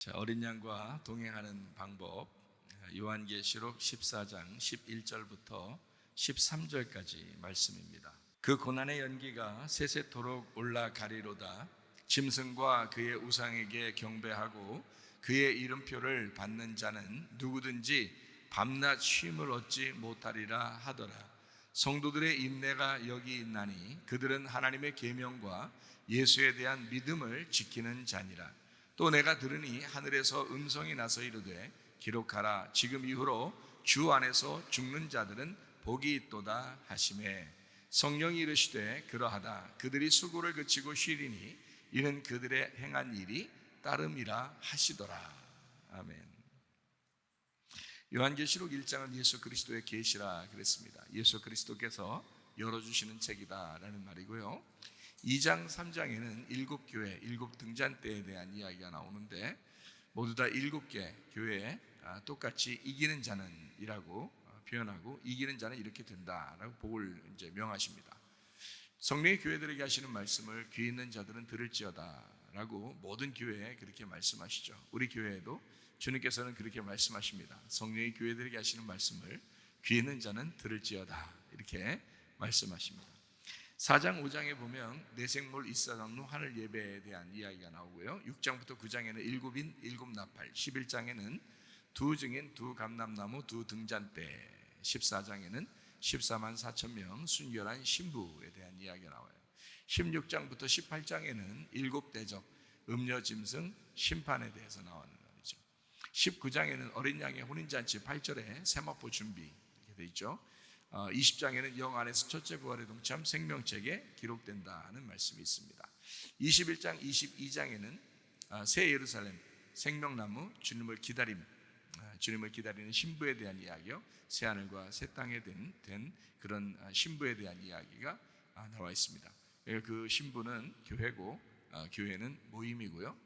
자, 어린 양과 동행하는 방법, 요한계시록 14장 11절부터 13절까지 말씀입니다. 그 고난의 연기가 세세토록 올라가리로다. 짐승과 그의 우상에게 경배하고 그의 이름표를 받는 자는 누구든지 밤낮 쉼을 얻지 못하리라 하더라. 성도들의 인내가 여기 있나니 그들은 하나님의 계명과 예수에 대한 믿음을 지키는 자니라. 또 내가 들으니 하늘에서 음성이 나서 이르되 기록하라. 지금 이후로 주 안에서 죽는 자들은 복이 있도다 하시매, 성령이 이르시되 그러하다. 그들이 수고를 그치고 쉬리니 이는 그들의 행한 일이 따름이라 하시더라. 아멘. 요한계시록 1장은 예수 그리스도의 계시라 그랬습니다. 예수 그리스도께서 열어주시는 책이다라는 말이고요. 2장 3장에는 7교회, 7등잔대에 대한 이야기가 나오는데 모두 다 7개 교회에 똑같이 이기는 자는 이라고 표현하고, 이기는 자는 이렇게 된다라고 복을 이제 명하십니다. 성령의 교회들에게 하시는 말씀을 귀 있는 자들은 들을지어다라고 모든 교회에 그렇게 말씀하시죠. 우리 교회에도 주님께서는 그렇게 말씀하십니다. 성령의 교회들에게 하시는 말씀을 귀 있는 자는 들을지어다 이렇게 말씀하십니다. 4장 5장에 보면 내생몰 이사장로 하늘 예배에 대한 이야기가 나오고요. 6장부터 9장에는 7인 7나팔, 11장에는 2증인 2감람나무 2등잔대, 14장에는 14만 4천 명 순결한 신부에 대한 이야기가 나와요. 16장부터 18장에는 7대적 음녀짐승 심판에 대해서 나오는 말이죠. 19장에는 어린 양의 혼인잔치 8절에 세마포 준비 이렇게 되어 있죠. 20장에는 영 안에서 첫째 부활의 동참 생명책에 기록된다는 말씀이 있습니다. 21장, 22장에는 새 예루살렘, 생명나무, 주님을 기다리는 신부에 대한 이야기요. 새 하늘과 새 땅에 된 그런 신부에 대한 이야기가 나와 있습니다. 그 신부는 교회고, 교회는 모임이고요.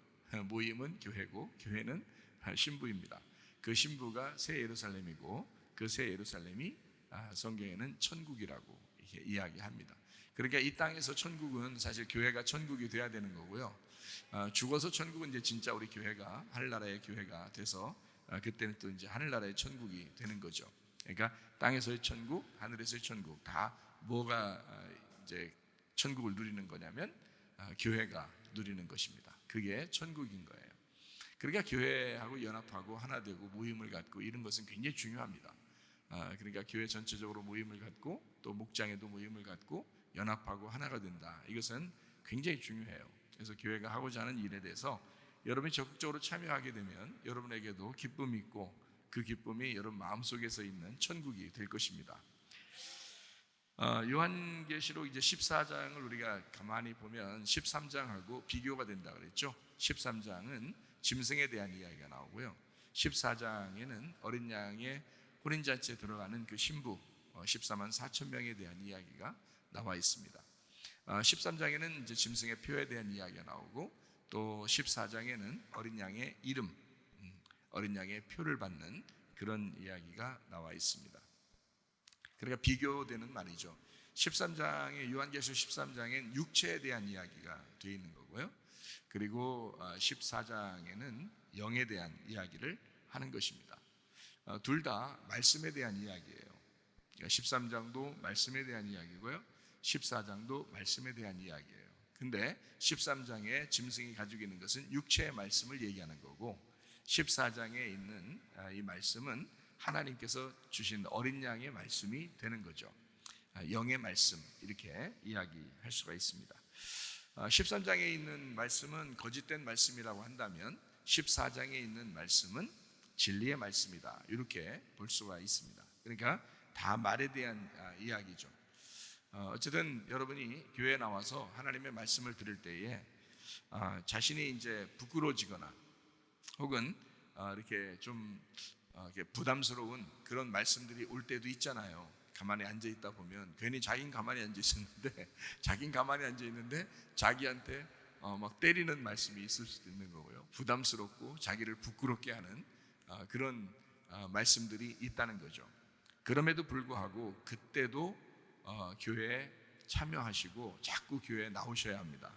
모임은 교회고, 교회는 신부입니다. 그 신부가 새 예루살렘이고, 그 새 예루살렘이 성경에는 천국이라고 이렇게 이야기합니다. 그러니까 이 땅에서 천국은 사실 교회가 천국이 돼야 되는 거고요. 죽어서 천국은 이제 진짜 우리 교회가 하늘나라의 교회가 돼서 그때는 또 이제 하늘나라의 천국이 되는 거죠. 그러니까 땅에서의 천국, 하늘에서의 천국 다 뭐가 이제 천국을 누리는 거냐면 교회가 누리는 것입니다. 그게 천국인 거예요. 그러니까 교회하고 연합하고 하나 되고 모임을 갖고 이런 것은 굉장히 중요합니다. 그러니까 교회 전체적으로 모임을 갖고 또 목장에도 모임을 갖고 연합하고 하나가 된다. 이것은 굉장히 중요해요. 그래서 교회가 하고자 하는 일에 대해서 여러분이 적극적으로 참여하게 되면 여러분에게도 기쁨이 있고 그 기쁨이 여러분 마음속에서 있는 천국이 될 것입니다. 요한계시록 이제 14장을 우리가 가만히 보면 13장하고 비교가 된다 그랬죠. 13장은 짐승에 대한 이야기가 나오고요. 14장에는 어린 양의 혼인잔치에 들어가는 그 신부 14만 4천 명에 대한 이야기가 나와 있습니다. 13장에는 이제 짐승의 표에 대한 이야기가 나오고, 또 14장에는 어린 양의 이름, 어린 양의 표를 받는 그런 이야기가 나와 있습니다. 그러니까 비교되는 말이죠. 13장의 요한계시록 13장엔 육체에 대한 이야기가 되어 있는 거고요. 그리고 14장에는 영에 대한 이야기를 하는 것입니다. 둘 다 말씀에 대한 이야기예요. 13장도 말씀에 대한 이야기고요. 14장도 말씀에 대한 이야기예요. 근데 13장에 짐승이 가지고 있는 것은 육체의 말씀을 얘기하는 거고, 14장에 있는 이 말씀은 하나님께서 주신 어린 양의 말씀이 되는 거죠. 영의 말씀 이렇게 이야기할 수가 있습니다. 13장에 있는 말씀은 거짓된 말씀이라고 한다면 14장에 있는 말씀은 진리의 말씀이다 이렇게 볼 수가 있습니다. 그러니까 다 말에 대한 이야기죠. 어쨌든 여러분이 교회에 나와서 하나님의 말씀을 들을 때에 자신이 이제 부끄러워지거나 혹은 이렇게 좀 이렇게 부담스러운 그런 말씀들이 올 때도 있잖아요. 가만히 앉아 있다 보면 괜히 자긴 가만히 앉아 있는데 자기한테 막 때리는 말씀이 있을 수도 있는 거고요. 부담스럽고 자기를 부끄럽게 하는 그런 말씀들이 있다는 거죠. 그럼에도 불구하고 그때도 교회에 참여하시고 자꾸 교회에 나오셔야 합니다.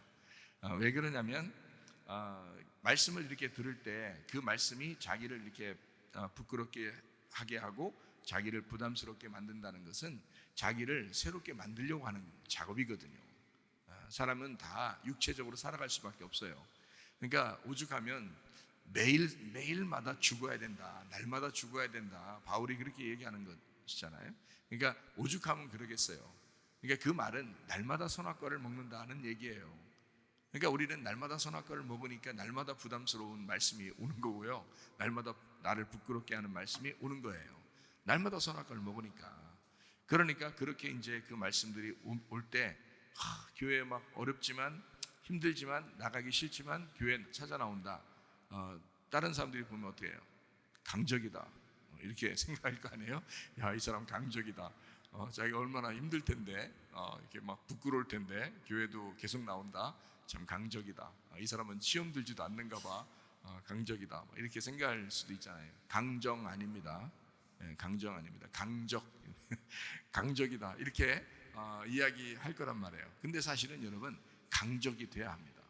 왜 그러냐면 말씀을 이렇게 들을 때 그 말씀이 자기를 이렇게 부끄럽게 하게 하고 자기를 부담스럽게 만든다는 것은 자기를 새롭게 만들려고 하는 작업이거든요. 사람은 다 육체적으로 살아갈 수밖에 없어요. 그러니까 오죽하면 매일마다 죽어야 된다, 날마다 죽어야 된다, 바울이 그렇게 얘기하는 것이잖아요. 그러니까 오죽하면 그러겠어요. 그러니까 그 말은 날마다 선악과를 먹는다는 얘기예요. 그러니까 우리는 날마다 선악과를 먹으니까 날마다 부담스러운 말씀이 오는 거고요, 날마다 나를 부끄럽게 하는 말씀이 오는 거예요. 날마다 선악과를 먹으니까. 그러니까 그렇게 이제 그 말씀들이 올 때 교회 막 어렵지만 힘들지만 나가기 싫지만 교회 찾아 나온다. 다른 사람들이 보면 어떻게 해요? 강적이다, 이렇게 생각할 거 아니에요? 야, 이 사람 강적이다. 자기가 얼마나 힘들 텐데, 이렇게 막 부끄러울 텐데 교회도 계속 나온다. 참 강적이다. 이 사람은 시험 들지도 않는가 봐. 강적이다. 이렇게 생각할 수도 있잖아요. 강정 아닙니다. 강정 아닙니다. 강적. 강적이다. 이렇게 이야기할 거란 말이에요. 근데 사실은 여러분, 강적이 돼야 합니다.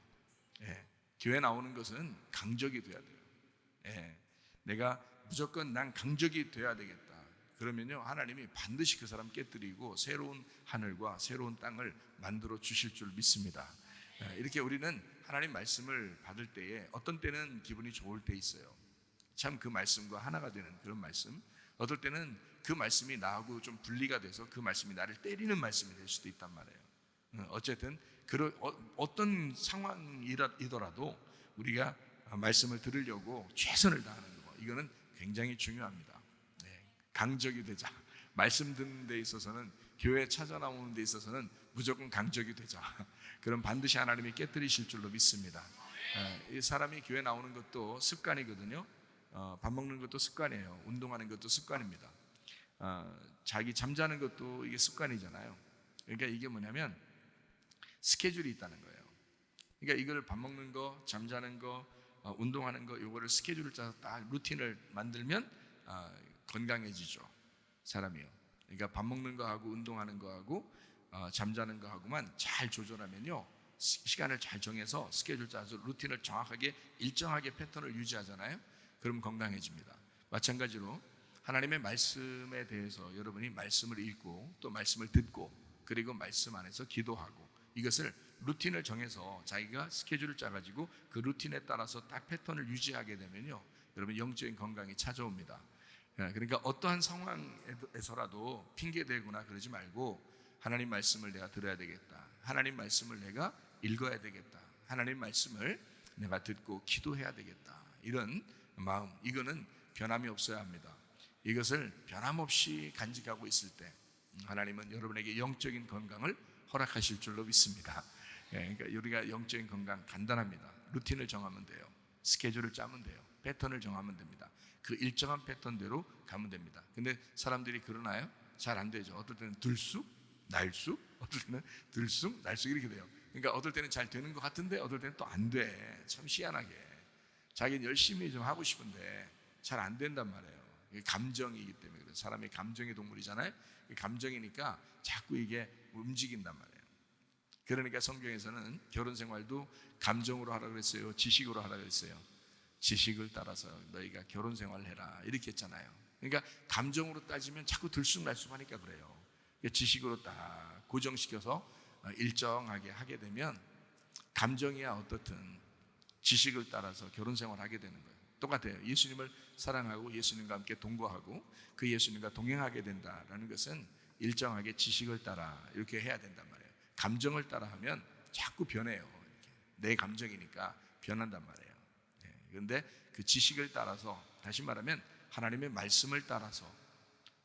교회 나오는 것은 강적이 돼야 돼요. 내가 무조건 난 강적이 돼야 되겠다. 그러면요, 하나님이 반드시 그 사람 깨뜨리고 새로운 하늘과 새로운 땅을 만들어 주실 줄 믿습니다. 이렇게 우리는 하나님 말씀을 받을 때에 어떤 때는 기분이 좋을 때 있어요. 참 그 말씀과 하나가 되는 그런 말씀. 어떨 때는 그 말씀이 나하고 좀 분리가 돼서 그 말씀이 나를 때리는 말씀이 될 수도 있단 말이에요. 어쨌든 어떤 상황이더라도 우리가 말씀을 들으려고 최선을 다하는 거, 이거는 굉장히 중요합니다. 강적이 되자. 말씀 듣는 데 있어서는, 교회 찾아 나오는 데 있어서는 무조건 강적이 되자. 그럼 반드시 하나님이 깨뜨리실 줄로 믿습니다. 이 사람이 교회 나오는 것도 습관이거든요. 밥 먹는 것도 습관이에요. 운동하는 것도 습관입니다. 자기 잠자는 것도 이게 습관이잖아요. 그러니까 이게 뭐냐면 스케줄이 있다는 거예요. 그러니까 이걸 밥 먹는 거, 잠자는 거, 운동하는 거, 요거를 스케줄을 짜서 딱 루틴을 만들면 건강해지죠, 사람이요. 그러니까 밥 먹는 거하고 운동하는 거하고 잠자는 거하고만 잘 조절하면요, 시간을 잘 정해서 스케줄 짜서 루틴을 정확하게 일정하게 패턴을 유지하잖아요. 그럼 건강해집니다. 마찬가지로 하나님의 말씀에 대해서 여러분이 말씀을 읽고 또 말씀을 듣고 그리고 말씀 안에서 기도하고 이것을 루틴을 정해서 자기가 스케줄을 짜가지고 그 루틴에 따라서 딱 패턴을 유지하게 되면요, 여러분 영적인 건강이 찾아옵니다. 그러니까 어떠한 상황에서라도 핑계대거나 그러지 말고 하나님 말씀을 내가 들어야 되겠다, 하나님 말씀을 내가 읽어야 되겠다, 하나님 말씀을 내가 듣고 기도해야 되겠다, 이런 마음, 이거는 변함이 없어야 합니다. 이것을 변함없이 간직하고 있을 때 하나님은 여러분에게 영적인 건강을 허락하실 줄로 믿습니다. 그러니까 우리가 영적인 건강 간단합니다. 루틴을 정하면 돼요. 스케줄을 짜면 돼요. 패턴을 정하면 됩니다. 그 일정한 패턴대로 가면 됩니다. 근데 사람들이 그러나요? 잘 안 되죠. 어떨 때는 들쑥, 날쑥, 어떨 때는 들쑥, 날쑥 이렇게 돼요. 그러니까 어떨 때는 잘 되는 것 같은데 어떨 때는 또 안 돼. 참 희한하게 자기는 열심히 좀 하고 싶은데 잘 안 된단 말이에요. 이게 감정이기 때문에 그래요. 사람이 감정의 동물이잖아요. 감정이니까 자꾸 이게 움직인단 말이에요. 그러니까 성경에서는 결혼 생활도 감정으로 하라 그랬어요, 지식으로 하라 그랬어요? 지식을 따라서 너희가 결혼 생활을 해라, 이렇게 했잖아요. 그러니까 감정으로 따지면 자꾸 들쑥날쑥하니까 그래요. 지식으로 딱 고정시켜서 일정하게 하게 되면 감정이야 어떻든 지식을 따라서 결혼 생활을 하게 되는 거예요. 똑같아요. 예수님을 사랑하고 예수님과 함께 동거하고 그 예수님과 동행하게 된다라는 것은 일정하게 지식을 따라 이렇게 해야 된단 말이에요. 감정을 따라 하면 자꾸 변해요. 이렇게. 내 감정이니까 변한단 말이에요. 그런데 그 지식을 따라서, 다시 말하면 하나님의 말씀을 따라서,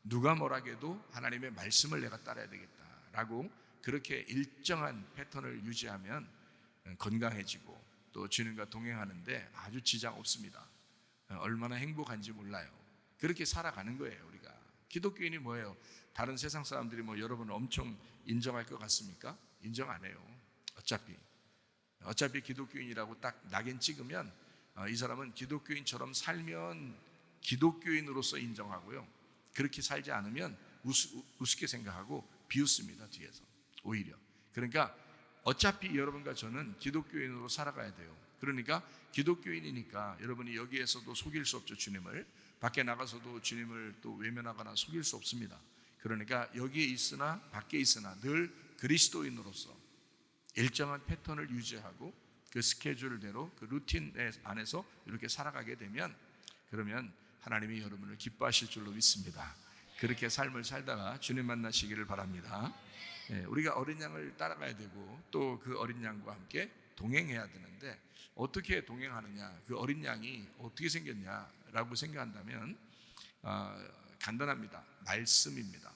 누가 뭐라고 해도 하나님의 말씀을 내가 따라야 되겠다라고 그렇게 일정한 패턴을 유지하면 건강해지고 또 주님과 동행하는데 아주 지장 없습니다. 얼마나 행복한지 몰라요. 그렇게 살아가는 거예요. 우리가 기독교인이 뭐예요? 다른 세상 사람들이 뭐 여러분을 엄청 인정할 것 같습니까? 인정 안 해요. 어차피 기독교인이라고 딱 낙인 찍으면 이 사람은 기독교인처럼 살면 기독교인으로서 인정하고요, 그렇게 살지 않으면 우습게 생각하고 비웃습니다, 뒤에서 오히려. 그러니까 어차피 여러분과 저는 기독교인으로 살아가야 돼요. 그러니까 기독교인이니까 여러분이 여기에서도 속일 수 없죠. 주님을 밖에 나가서도 주님을 또 외면하거나 속일 수 없습니다. 그러니까 여기에 있으나 밖에 있으나 늘 그리스도인으로서 일정한 패턴을 유지하고 그 스케줄대로 그 루틴 안에서 이렇게 살아가게 되면 그러면 하나님이 여러분을 기뻐하실 줄로 믿습니다. 그렇게 삶을 살다가 주님 만나시기를 바랍니다. 우리가 어린 양을 따라가야 되고 또 그 어린 양과 함께 동행해야 되는데 어떻게 동행하느냐, 그 어린 양이 어떻게 생겼냐라고 생각한다면 간단합니다. 말씀입니다.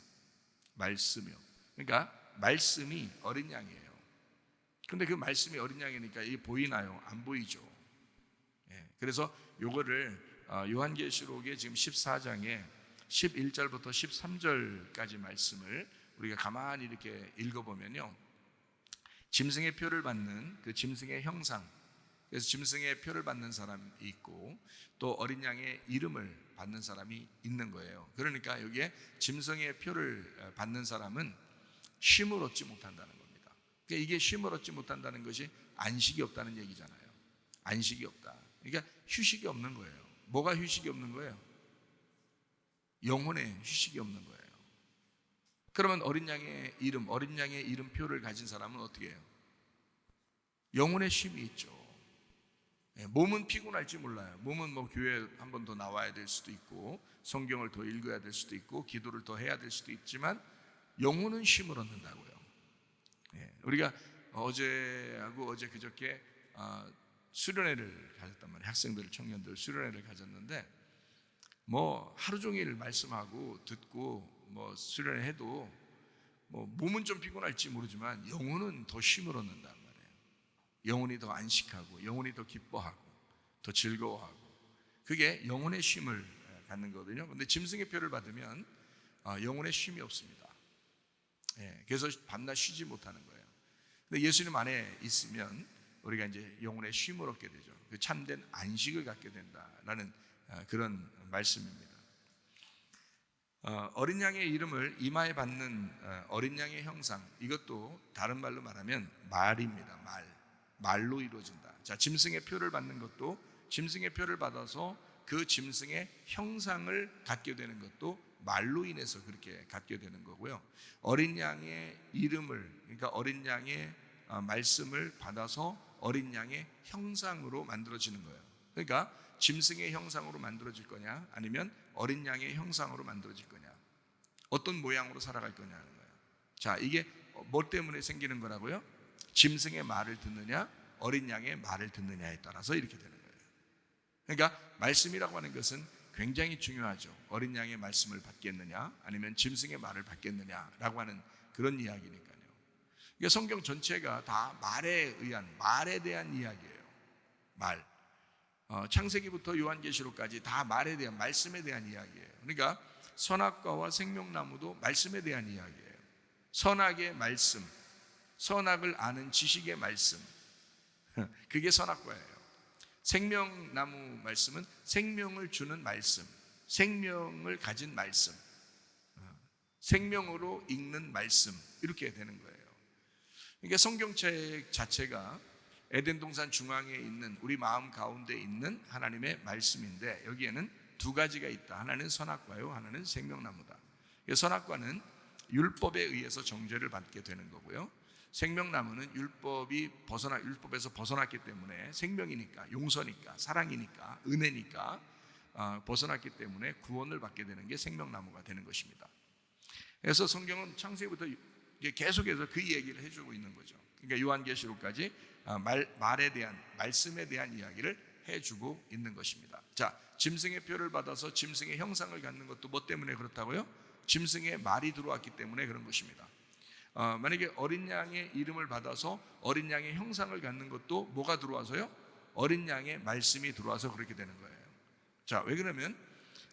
말씀이요. 그러니까 말씀이 어린 양이에요. 근데 그 말씀이 어린 양이니까 이게 보이나요? 안 보이죠. 그래서 요거를 요한계시록의 지금 14장에 11절부터 13절까지 말씀을 우리가 가만히 이렇게 읽어보면요, 짐승의 표를 받는 그 짐승의 형상, 그래서 짐승의 표를 받는 사람이 있고 또 어린 양의 이름을 받는 사람이 있는 거예요. 그러니까 여기에 짐승의 표를 받는 사람은 쉼을 얻지 못한다는 겁니다. 그러니까 이게 쉼을 얻지 못한다는 것이 안식이 없다는 얘기잖아요. 안식이 없다. 그러니까 휴식이 없는 거예요. 뭐가 휴식이 없는 거예요? 영혼의 휴식이 없는 거예요. 그러면 어린 양의 이름표를 가진 사람은 어떻게 해요? 영혼의 쉼이 있죠. 몸은 피곤할지 몰라요. 몸은 뭐 교회 한 번 더 나와야 될 수도 있고 성경을 더 읽어야 될 수도 있고 기도를 더 해야 될 수도 있지만 영혼은 쉼을 얻는다고요. 우리가 어제하고 어제 그저께 수련회를 가졌단 말이에요. 학생들, 청년들 수련회를 가졌는데 뭐 하루 종일 말씀하고 듣고 뭐 수련회 해도 뭐 몸은 좀 피곤할지 모르지만 영혼은 더 쉼을 얻는단 말이에요. 영혼이 더 안식하고 영혼이 더 기뻐하고 더 즐거워하고 그게 영혼의 쉼을 갖는 거거든요. 근데 짐승의 표를 받으면 영혼의 쉼이 없습니다. 그래서 밤낮 쉬지 못하는 거예요. 근데 예수님 안에 있으면 우리가 이제 영혼의 쉼을 얻게 되죠. 그 참된 안식을 갖게 된다라는 그런 말씀입니다. 어린 양의 이름을 이마에 받는 어린 양의 형상, 이것도 다른 말로 말하면 말입니다. 말로 이루어진다. 자, 짐승의 표를 받는 것도 짐승의 표를 받아서 그 짐승의 형상을 갖게 되는 것도 말로 인해서 그렇게 갖게 되는 거고요. 어린 양의 이름을, 그러니까 어린 양의 말씀을 받아서 어린 양의 형상으로 만들어지는 거예요. 그러니까 짐승의 형상으로 만들어질 거냐 아니면 어린 양의 형상으로 만들어질 거냐, 어떤 모양으로 살아갈 거냐는 거예요. 자, 이게 뭐 때문에 생기는 거라고요? 짐승의 말을 듣느냐 어린 양의 말을 듣느냐에 따라서 이렇게 되는 거예요. 그러니까 말씀이라고 하는 것은 굉장히 중요하죠. 어린 양의 말씀을 받겠느냐 아니면 짐승의 말을 받겠느냐라고 하는 그런 이야기니까요. 그러니까 성경 전체가 다 말에 대한 이야기예요. 말. 창세기부터 요한계시록까지 다 말에 대한, 말씀에 대한 이야기예요. 그러니까 선악과와 생명나무도 말씀에 대한 이야기예요. 선악의 말씀, 선악을 아는 지식의 말씀, 그게 선악과예요. 생명나무 말씀은 생명을 주는 말씀, 생명을 가진 말씀, 생명으로 읽는 말씀, 이렇게 되는 거예요. 그러니까 성경책 자체가 에덴 동산 중앙에 있는 우리 마음 가운데 있는 하나님의 말씀인데 여기에는 두 가지가 있다. 하나는 선악과요, 하나는 생명나무다. 선악과는 율법에 의해서 정죄를 받게 되는 거고요. 생명나무는 율법에서 벗어났기 때문에 생명이니까, 용서니까, 사랑이니까, 은혜니까 벗어났기 때문에 구원을 받게 되는 게 생명나무가 되는 것입니다. 그래서 성경은 창세기부터 계속해서 그 얘기를 해주고 있는 거죠. 그러니까 요한계시록까지 말에 대한, 말씀에 대한 이야기를 해주고 있는 것입니다. 자, 짐승의 표를 받아서 짐승의 형상을 갖는 것도 뭐 때문에 그렇다고요? 짐승의 말이 들어왔기 때문에 그런 것입니다. 만약에 어린 양의 이름을 받아서 어린 양의 형상을 갖는 것도 뭐가 들어와서요? 어린 양의 말씀이 들어와서 그렇게 되는 거예요. 자, 왜 그러면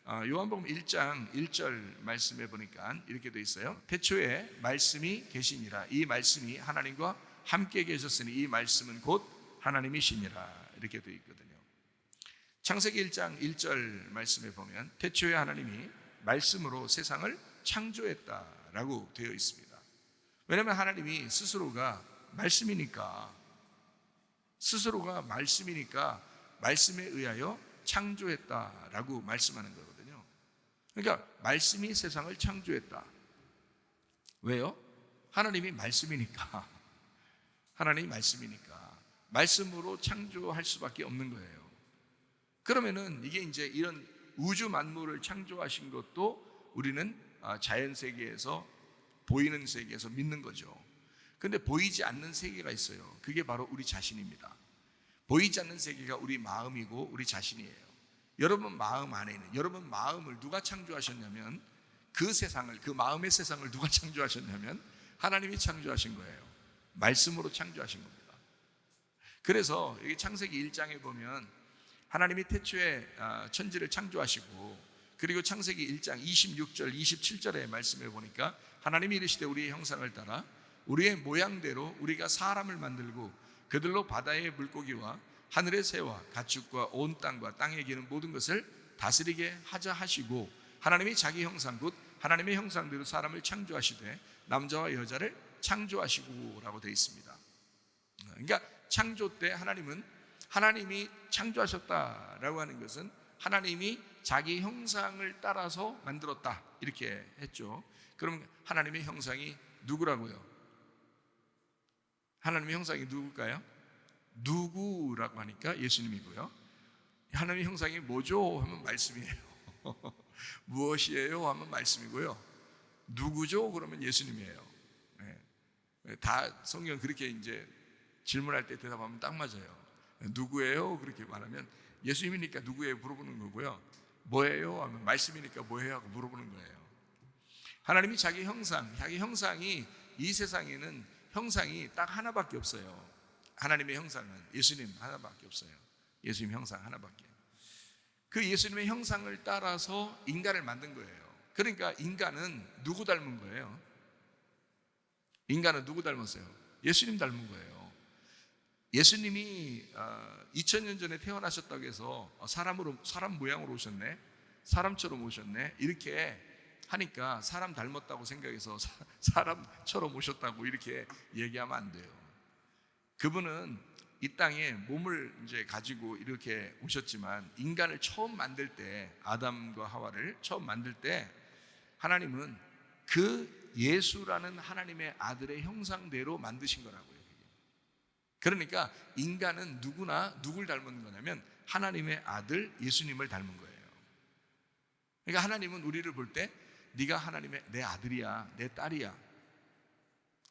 요한복음 1장 1절 말씀에 보니까 이렇게 돼 있어요. 태초에 말씀이 계시니라. 이 말씀이 하나님과 함께 계셨으니 이 말씀은 곧 하나님이시니라. 이렇게 돼 있거든요. 창세기 1장 1절 말씀에 보면 태초에 하나님이 말씀으로 세상을 창조했다라고 되어 있습니다. 왜냐하면 하나님이 스스로가 말씀이니까 스스로가 말씀이니까 말씀에 의하여 창조했다라고 말씀하는 거거든요. 그러니까 말씀이 세상을 창조했다. 왜요? 하나님이 말씀이니까. 하나님이 말씀이니까 말씀으로 창조할 수밖에 없는 거예요. 그러면은 이게 이제 이런 우주 만물을 창조하신 것도 우리는 자연 세계에서, 보이는 세계에서 믿는 거죠. 근데 보이지 않는 세계가 있어요. 그게 바로 우리 자신입니다. 보이지 않는 세계가 우리 마음이고 우리 자신이에요. 여러분 마음 안에는, 여러분 마음을 누가 창조하셨냐면, 그 세상을, 그 마음의 세상을 누가 창조하셨냐면 하나님이 창조하신 거예요. 말씀으로 창조하신 겁니다. 그래서 여기 창세기 1장에 보면 하나님이 태초에 천지를 창조하시고, 그리고 창세기 1장 26절 27절의 말씀에 보니까 하나님이 이르시되 우리의 형상을 따라 우리의 모양대로 우리가 사람을 만들고 그들로 바다의 물고기와 하늘의 새와 가축과 온 땅과 땅에 기는 모든 것을 다스리게 하자 하시고, 하나님이 자기 형상 곧 하나님의 형상대로 사람을 창조하시되 남자와 여자를 창조하시고 라고 되어 있습니다. 그러니까 창조 때 하나님이 창조하셨다라고 하는 것은 하나님이 자기 형상을 따라서 만들었다 이렇게 했죠. 그럼 하나님의 형상이 누구라고요? 하나님의 형상이 누굴까요? 누구라고 하니까 예수님이고요. 하나님의 형상이 뭐죠? 하면 말씀이에요. 무엇이에요? 하면 말씀이고요. 누구죠? 그러면 예수님이에요. 네. 다 성경 그렇게 이제 질문할 때 대답하면 딱 맞아요. 누구예요? 그렇게 말하면 예수님이니까 누구예요? 물어보는 거고요. 뭐예요? 하면 말씀이니까 뭐예요? 하고 물어보는 거예요. 하나님이 자기 형상이, 이 세상에는 형상이 딱 하나밖에 없어요. 하나님의 형상은 예수님 하나밖에 없어요. 예수님 형상 하나밖에. 그 예수님의 형상을 따라서 인간을 만든 거예요. 그러니까 인간은 누구 닮은 거예요? 인간은 누구 닮았어요? 예수님 닮은 거예요. 예수님이 2000년 전에 태어나셨다고 해서 사람 모양으로 오셨네, 사람처럼 오셨네 이렇게 하니까 사람 닮았다고 생각해서 사람처럼 오셨다고 이렇게 얘기하면 안 돼요. 그분은 이 땅에 몸을 이제 가지고 이렇게 오셨지만, 인간을 처음 만들 때, 아담과 하와를 처음 만들 때 하나님은 그 예수라는 하나님의 아들의 형상대로 만드신 거라고요. 그러니까 인간은 누구나 누굴 닮은 거냐면 하나님의 아들 예수님을 닮은 거예요. 그러니까 하나님은 우리를 볼 때 네가 하나님의 내 아들이야, 내 딸이야.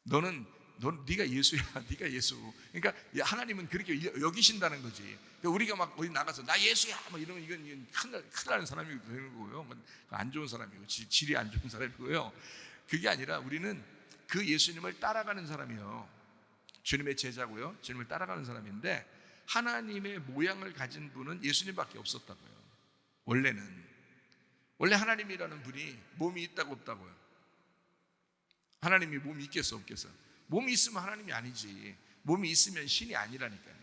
네가 예수야, 네가 예수. 그러니까 하나님은 그렇게 여기신다는 거지. 그러니까 우리가 막 어디 나가서 나 예수야 막 이러면 이건 큰일 나는 사람이 되는 거고요. 안 좋은 사람이고 질이 안 좋은 사람이고요. 그게 아니라 우리는 그 예수님을 따라가는 사람이에요. 주님의 제자고요. 주님을 따라가는 사람인데, 하나님의 모양을 가진 분은 예수님밖에 없었다고요. 원래 하나님이라는 분이 몸이 있다고 없다고요? 하나님이 몸이 있겠어 없겠어? 몸이 있으면 하나님이 아니지. 몸이 있으면 신이 아니라니까요.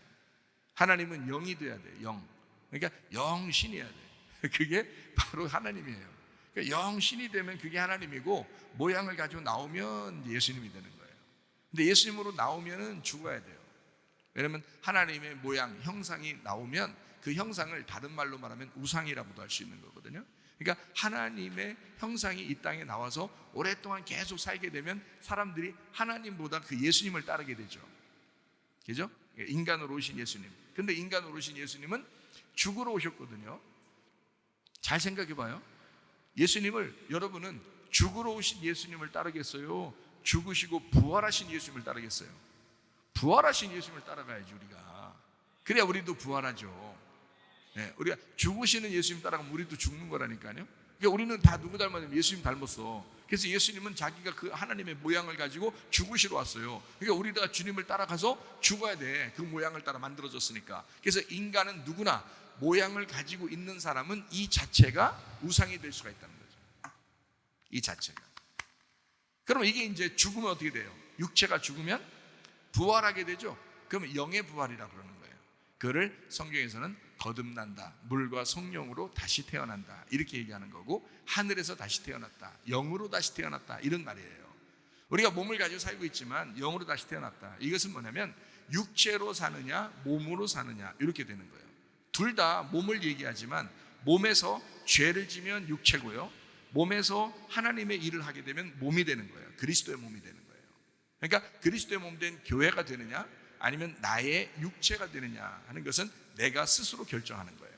하나님은 영이 돼야 돼요. 영. 그러니까 영신이어야 돼요. 그게 바로 하나님이에요. 그러니까 영신이 되면 그게 하나님이고, 모양을 가지고 나오면 예수님이 되는 거예요. 근데 예수님으로 나오면은 죽어야 돼요. 왜냐하면 하나님의 모양, 형상이 나오면 그 형상을 다른 말로 말하면 우상이라고도 할 수 있는 거거든요. 그러니까 하나님의 형상이 이 땅에 나와서 오랫동안 계속 살게 되면 사람들이 하나님보다 그 예수님을 따르게 되죠. 그죠? 인간으로 오신 예수님. 근데 인간으로 오신 예수님은 죽으러 오셨거든요. 잘 생각해 봐요. 여러분은 죽으러 오신 예수님을 따르겠어요? 죽으시고 부활하신 예수님을 따르겠어요? 부활하신 예수님을 따라가야지 우리가. 그래야 우리도 부활하죠. 네, 우리가 죽으시는 예수님 따라가면 우리도 죽는 거라니까요. 그러니까 우리는 다 누구 닮았냐면 예수님 닮았어. 그래서 예수님은 자기가 그 하나님의 모양을 가지고 죽으시러 왔어요. 그러니까 우리가 주님을 따라가서 죽어야 돼. 그 모양을 따라 만들어졌으니까. 그래서 인간은 누구나 모양을 가지고 있는 사람은 이 자체가 우상이 될 수가 있다는 거죠. 이 자체가. 그럼 이게 이제 죽으면 어떻게 돼요? 육체가 죽으면 부활하게 되죠. 그러면 영의 부활이라고 그러는 거예요. 그를 성경에서는 거듭난다, 물과 성령으로 다시 태어난다 이렇게 얘기하는 거고, 하늘에서 다시 태어났다, 영으로 다시 태어났다 이런 말이에요. 우리가 몸을 가지고 살고 있지만 영으로 다시 태어났다. 이것은 뭐냐면 육체로 사느냐 몸으로 사느냐 이렇게 되는 거예요. 둘 다 몸을 얘기하지만 몸에서 죄를 지면 육체고요, 몸에서 하나님의 일을 하게 되면 몸이 되는 거예요. 그리스도의 몸이 되는 거예요. 그러니까 그리스도의 몸 된 교회가 되느냐 아니면 나의 육체가 되느냐 하는 것은 내가 스스로 결정하는 거예요.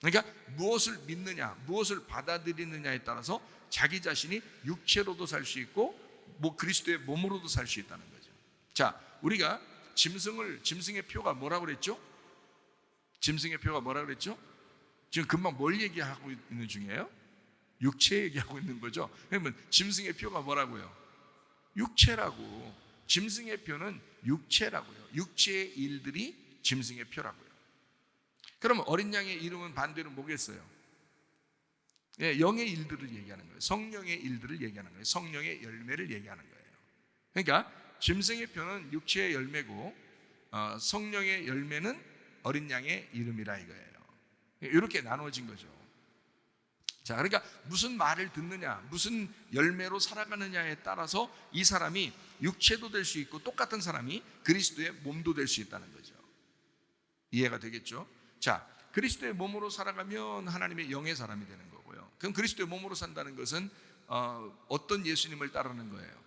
그러니까 무엇을 믿느냐, 무엇을 받아들이느냐에 따라서 자기 자신이 육체로도 살 수 있고 그리스도의 몸으로도 살 수 있다는 거죠. 자, 우리가 짐승의 표가 뭐라고 그랬죠? 짐승의 표가 뭐라고 그랬죠? 지금 금방 뭘 얘기하고 있는 중이에요? 육체 얘기하고 있는 거죠. 그러면 짐승의 표가 뭐라고요? 육체라고. 짐승의 표는 육체라고요. 육체의 일들이 짐승의 표라고요. 그러면 어린 양의 이름은 반대로 뭐겠어요? 영의 일들을 얘기하는 거예요. 성령의 일들을 얘기하는 거예요. 성령의 열매를 얘기하는 거예요. 그러니까 짐승의 표는 육체의 열매고 성령의 열매는 어린 양의 이름이라 이거예요. 이렇게 나누어진 거죠. 자, 그러니까 무슨 말을 듣느냐, 무슨 열매로 살아가느냐에 따라서 이 사람이 육체도 될 수 있고 똑같은 사람이 그리스도의 몸도 될 수 있다는 거죠. 이해가 되겠죠? 자, 그리스도의 몸으로 살아가면 하나님의 영의 사람이 되는 거고요. 그럼 그리스도의 몸으로 산다는 것은 어떤 예수님을 따르는 거예요?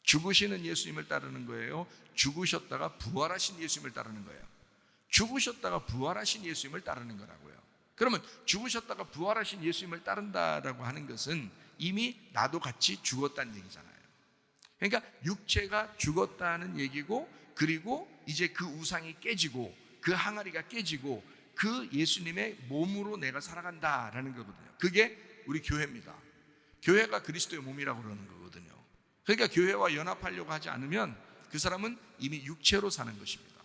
죽으시는 예수님을 따르는 거예요? 죽으셨다가 부활하신 예수님을 따르는 거예요? 죽으셨다가 부활하신 예수님을 따르는 거라고요. 그러면 죽으셨다가 부활하신 예수님을 따른다라고 하는 것은 이미 나도 같이 죽었다는 얘기잖아요. 그러니까 육체가 죽었다는 얘기고, 그리고 이제 그 우상이 깨지고 그 항아리가 깨지고 그 예수님의 몸으로 내가 살아간다라는 거거든요. 그게 우리 교회입니다. 교회가 그리스도의 몸이라고 그러는 거거든요. 그러니까 교회와 연합하려고 하지 않으면 그 사람은 이미 육체로 사는 것입니다.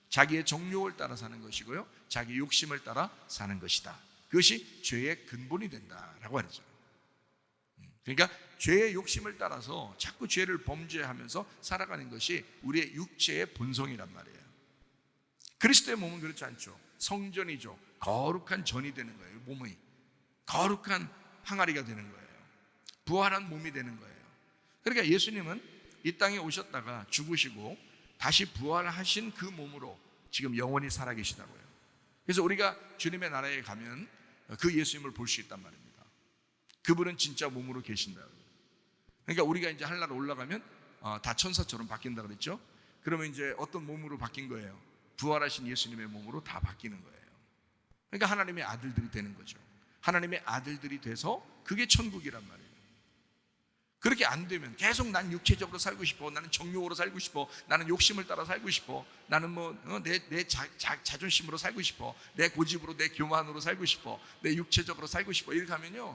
자기의 정욕을 따라 사는 것이고요, 자기 욕심을 따라 사는 것이다. 그것이 죄의 근본이 된다라고 하죠. 그러니까 죄의 욕심을 따라서 자꾸 죄를 범죄하면서 살아가는 것이 우리의 육체의 본성이란 말이에요. 그리스도의 몸은 그렇지 않죠. 성전이죠. 거룩한 전이 되는 거예요. 몸이 거룩한 항아리가 되는 거예요. 부활한 몸이 되는 거예요. 그러니까 예수님은 이 땅에 오셨다가 죽으시고 다시 부활하신 그 몸으로 지금 영원히 살아계시다고요. 그래서 우리가 주님의 나라에 가면 그 예수님을 볼 수 있단 말입니다. 그분은 진짜 몸으로 계신다고요. 그러니까 우리가 이제 하늘나라 올라가면 다 천사처럼 바뀐다 그랬죠. 그러면 이제 어떤 몸으로 바뀐 거예요? 부활하신 예수님의 몸으로 다 바뀌는 거예요. 그러니까 하나님의 아들들이 되는 거죠. 하나님의 아들들이 돼서 그게 천국이란 말이에요. 그렇게 안 되면 계속 난 육체적으로 살고 싶어, 나는 정욕으로 살고 싶어, 나는 욕심을 따라 살고 싶어, 나는 내 자존심으로 살고 싶어, 내 고집으로, 내 교만으로 살고 싶어, 내 육체적으로 살고 싶어, 이렇게 하면요,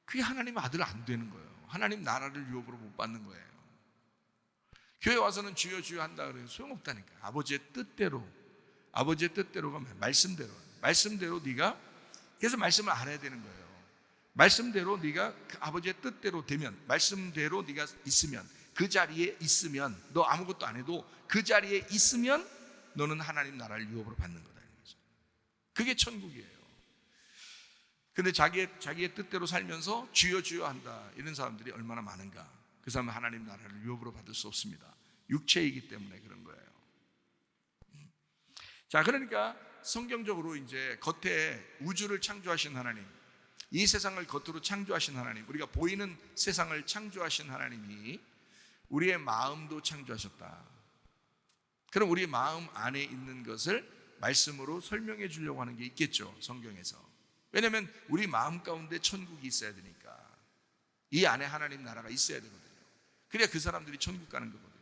그게 하나님의 아들 안 되는 거예요. 하나님 나라를 유업으로 못 받는 거예요. 교회 와서는 주여 주여 한다 그래요. 소용없다니까. 아버지의 뜻대로가 말씀대로 네가 그래서 말씀을 알아야 되는 거예요. 말씀대로 네가 그 아버지의 뜻대로 되면, 말씀대로 네가 있으면, 그 자리에 있으면, 너 아무것도 안 해도 그 자리에 있으면 너는 하나님 나라를 유업으로 받는 거다. 그게 천국이에요. 근데 자기의 뜻대로 살면서 주여 주여 한다 이런 사람들이 얼마나 많은가. 그 사람은 하나님 나라를 유업으로 받을 수 없습니다. 육체이기 때문에 그런 거예요. 자, 그러니까 성경적으로 이제 겉에 우주를 창조하신 하나님, 이 세상을 겉으로 창조하신 하나님, 우리가 보이는 세상을 창조하신 하나님이 우리의 마음도 창조하셨다. 그럼 우리의 마음 안에 있는 것을 말씀으로 설명해 주려고 하는 게 있겠죠, 성경에서. 왜냐하면 우리 마음 가운데 천국이 있어야 되니까. 이 안에 하나님 나라가 있어야 되거든요. 그래야 그 사람들이 천국 가는 거거든요.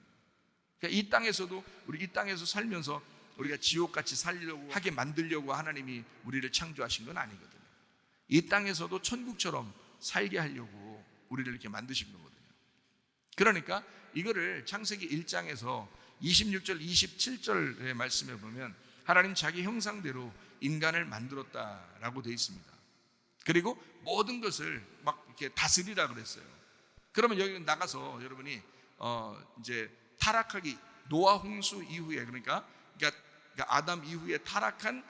그러니까 이 땅에서도 우리 이 땅에서 살면서 우리가 지옥같이 살려고 하게 만들려고 하나님이 우리를 창조하신 건 아니거든요. 이 땅에서도 천국처럼 살게 하려고 우리를 이렇게 만드신 거거든요. 그러니까 이거를 창세기 1장에서 26절 27절의 말씀에 보면 하나님 자기 형상대로 인간을 만들었다라고 되어 있습니다. 그리고 모든 것을 막 이렇게 다스리라 그랬어요. 그러면 여기 나가서 여러분이 이제 타락하기, 노아 홍수 이후에, 그러니까 아담 이후에 타락한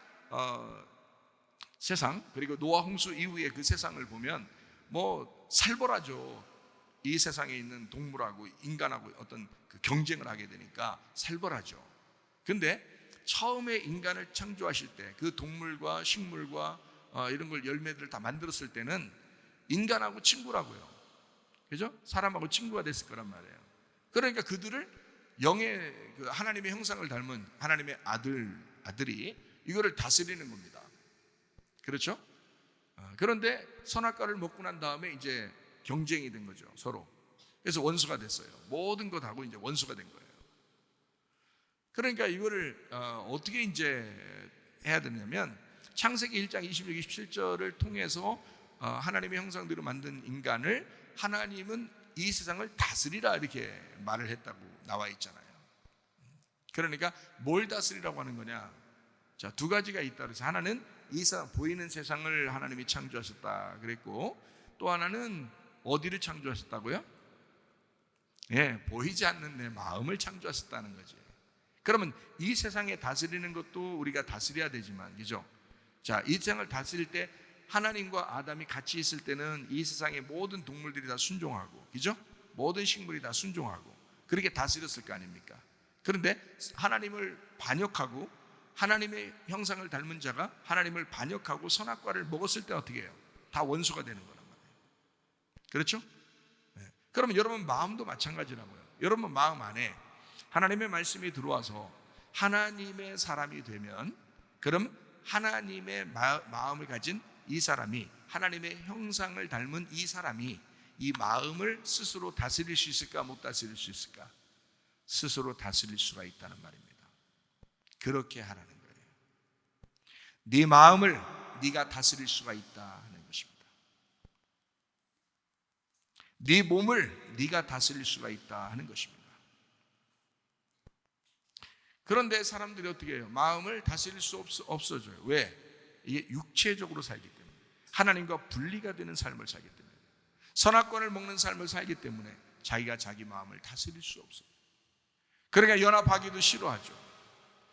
세상, 그리고 노아 홍수 이후에 그 세상을 보면 뭐 살벌하죠. 이 세상에 있는 동물하고 인간하고 어떤 그 경쟁을 하게 되니까 살벌하죠. 근데 처음에 인간을 창조하실 때 그 동물과 식물과 이런 걸 열매들을 다 만들었을 때는 인간하고 친구라고요. 그죠? 사람하고 친구가 됐을 거란 말이에요. 그러니까 그들을 영의 그 하나님의 형상을 닮은 하나님의 아들이 이거를 다스리는 겁니다. 그렇죠? 그런데 선악과를 먹고 난 다음에 이제 경쟁이 된 거죠, 서로. 그래서 원수가 됐어요. 모든 것하고 이제 원수가 된 거예요. 그러니까 이거를 어떻게 이제 해야 되냐면 창세기 1장 26, 27절을 통해서 하나님의 형상대로 만든 인간을 하나님은 이 세상을 다스리라 이렇게 말을 했다고 나와 있잖아요. 그러니까 뭘 다스리라고 하는 거냐? 자, 두 가지가 있다 그래서 하나는 이 세상, 보이는 세상을 하나님이 창조하셨다 그랬고, 또 하나는 어디를 창조하셨다고요? 예, 보이지 않는 내 마음을 창조하셨다는 거지. 그러면 이 세상에 다스리는 것도 우리가 다스려야 되지만, 그죠? 자, 이 세상을 다스릴 때 하나님과 아담이 같이 있을 때는 이 세상의 모든 동물들이 다 순종하고, 그죠? 모든 식물이 다 순종하고 그렇게 다스렸을 거 아닙니까? 그런데 하나님을 반역하고 하나님의 형상을 닮은 자가 하나님을 반역하고 선악과를 먹었을 때 어떻게 해요? 다 원수가 되는 거란 말이에요. 그렇죠? 네. 그러면 여러분 마음도 마찬가지라고요. 여러분 마음 안에 하나님의 말씀이 들어와서 하나님의 사람이 되면, 그럼 하나님의 마음을 가진 이 사람이, 하나님의 형상을 닮은 이 사람이 이 마음을 스스로 다스릴 수 있을까, 못 다스릴 수 있을까? 스스로 다스릴 수가 있다는 말입니다. 그렇게 하라는 거예요. 네 마음을 네가 다스릴 수가 있다 하는 것입니다. 네 몸을 네가 다스릴 수가 있다 하는 것입니다. 그런데 사람들이 어떻게 해요? 마음을 다스릴 수 없어져요. 왜? 이게 육체적으로 살기 때문에, 하나님과 분리가 되는 삶을 살기 때문에, 선악과를 먹는 삶을 살기 때문에 자기가 자기 마음을 다스릴 수 없어요. 그러니까 연합하기도 싫어하죠.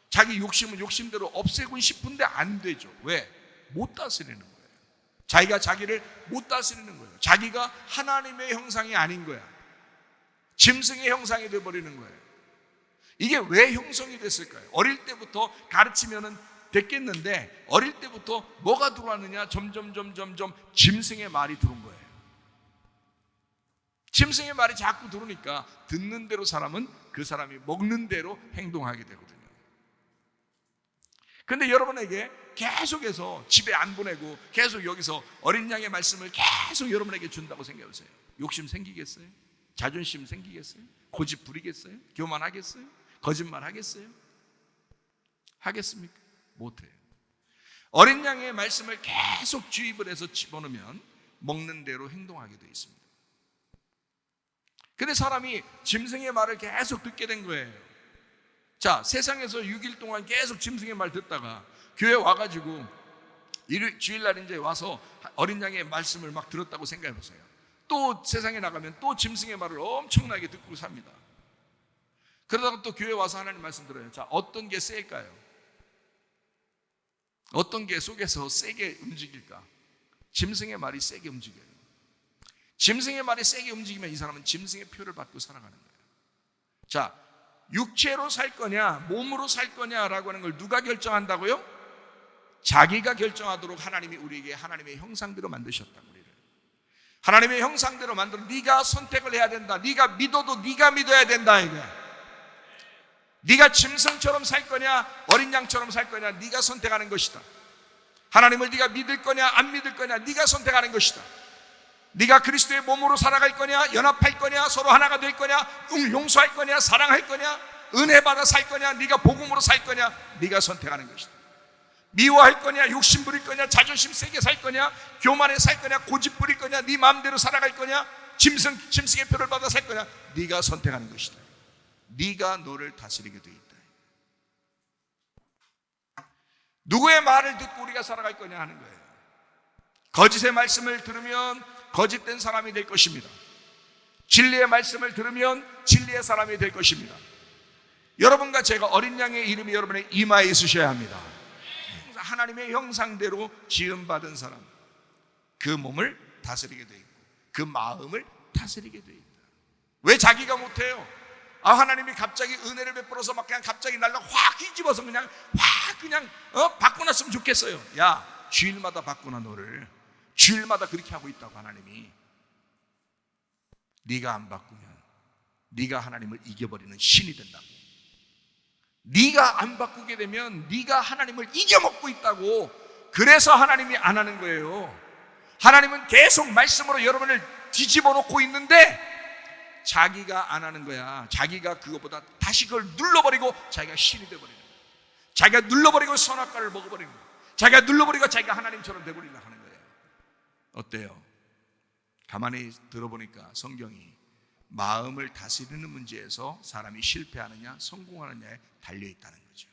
자기 욕심은 욕심대로 없애고 싶은데 안 되죠. 왜? 못 다스리는 거예요. 자기가 자기를 못 다스리는 거예요. 자기가 하나님의 형상이 아닌 거야. 짐승의 형상이 되어버리는 거예요. 이게 왜 형성이 됐을까요? 어릴 때부터 가르치면은 됐겠는데, 어릴 때부터 뭐가 들어왔느냐? 점점 짐승의 말이 들어온 거예요. 짐승의 말이 자꾸 들어오니까 듣는 대로 사람은 그 사람이 먹는 대로 행동하게 되거든요. 근데 여러분에게 계속해서 집에 안 보내고 계속 여기서 어린 양의 말씀을 계속 여러분에게 준다고 생각해 보세요. 욕심 생기겠어요? 자존심 생기겠어요? 고집 부리겠어요? 교만하겠어요? 거짓말 하겠어요? 하겠습니까? 못해요. 어린 양의 말씀을 계속 주입을 해서 집어넣으면 먹는 대로 행동하게 되어 있습니다. 근데 사람이 짐승의 말을 계속 듣게 된 거예요. 자, 세상에서 6일 동안 계속 짐승의 말 듣다가 교회 와가지고 주일날 이제 와서 어린 양의 말씀을 막 들었다고 생각해 보세요. 또 세상에 나가면 또 짐승의 말을 엄청나게 듣고 삽니다. 그러다가 또 교회 와서 하나님 말씀 들어요. 자, 어떤 게 셀까요? 어떤 게 속에서 세게 움직일까? 짐승의 말이 세게 움직여요. 짐승의 말이 세게 움직이면 이 사람은 짐승의 표를 받고 살아가는 거예요. 자, 육체로 살 거냐 몸으로 살 거냐라고 하는 걸 누가 결정한다고요? 자기가 결정하도록 하나님이 우리에게 하나님의 형상대로 만드셨다고. 우리를 하나님의 형상대로 만들어 네가 선택을 해야 된다. 네가 믿어도 네가 믿어야 된다 이게. 네가 짐승처럼 살 거냐 어린 양처럼 살 거냐 네가 선택하는 것이다. 하나님을 네가 믿을 거냐 안 믿을 거냐 네가 선택하는 것이다. 네가 그리스도의 몸으로 살아갈 거냐 연합할 거냐 서로 하나가 될 거냐 용서할 거냐 사랑할 거냐 은혜 받아 살 거냐 네가 복음으로 살 거냐 네가 선택하는 것이다. 미워할 거냐 욕심 부릴 거냐 자존심 세게 살 거냐 교만해 살 거냐 고집 부릴 거냐 네 마음대로 살아갈 거냐 짐승의 표를 받아 살 거냐 네가 선택하는 것이다. 네가 너를 다스리게 돼 있다. 누구의 말을 듣고 우리가 살아갈 거냐 하는 거예요. 거짓의 말씀을 들으면 거짓된 사람이 될 것입니다. 진리의 말씀을 들으면 진리의 사람이 될 것입니다. 여러분과 제가 어린 양의 이름이 여러분의 이마에 있으셔야 합니다. 하나님의 형상대로 지음받은 사람, 그 몸을 다스리게 돼 있고 그 마음을 다스리게 돼 있다. 왜 자기가 못해요? 하나님이 갑자기 은혜를 베풀어서 막 그냥 갑자기 날라 확 뒤집어서 그냥 바꿔놨으면 좋겠어요. 야, 주일마다 바꾸나 너를. 주일마다 그렇게 하고 있다고 하나님이. 네가 안 바꾸면 네가 하나님을 이겨버리는 신이 된다고. 네가 안 바꾸게 되면 네가 하나님을 이겨먹고 있다고. 그래서 하나님이 안 하는 거예요. 하나님은 계속 말씀으로 여러분을 뒤집어 놓고 있는데 자기가 안 하는 거야. 자기가 그것보다 다시 그걸 눌러버리고 자기가 신이 돼버리는 거야. 자기가 눌러버리고 선악과를 먹어버리는 거야. 자기가 눌러버리고 자기가 하나님처럼 돼버리려고 하는 거예요. 어때요? 가만히 들어보니까 성경이 마음을 다스리는 문제에서 사람이 실패하느냐 성공하느냐에 달려있다는 거죠.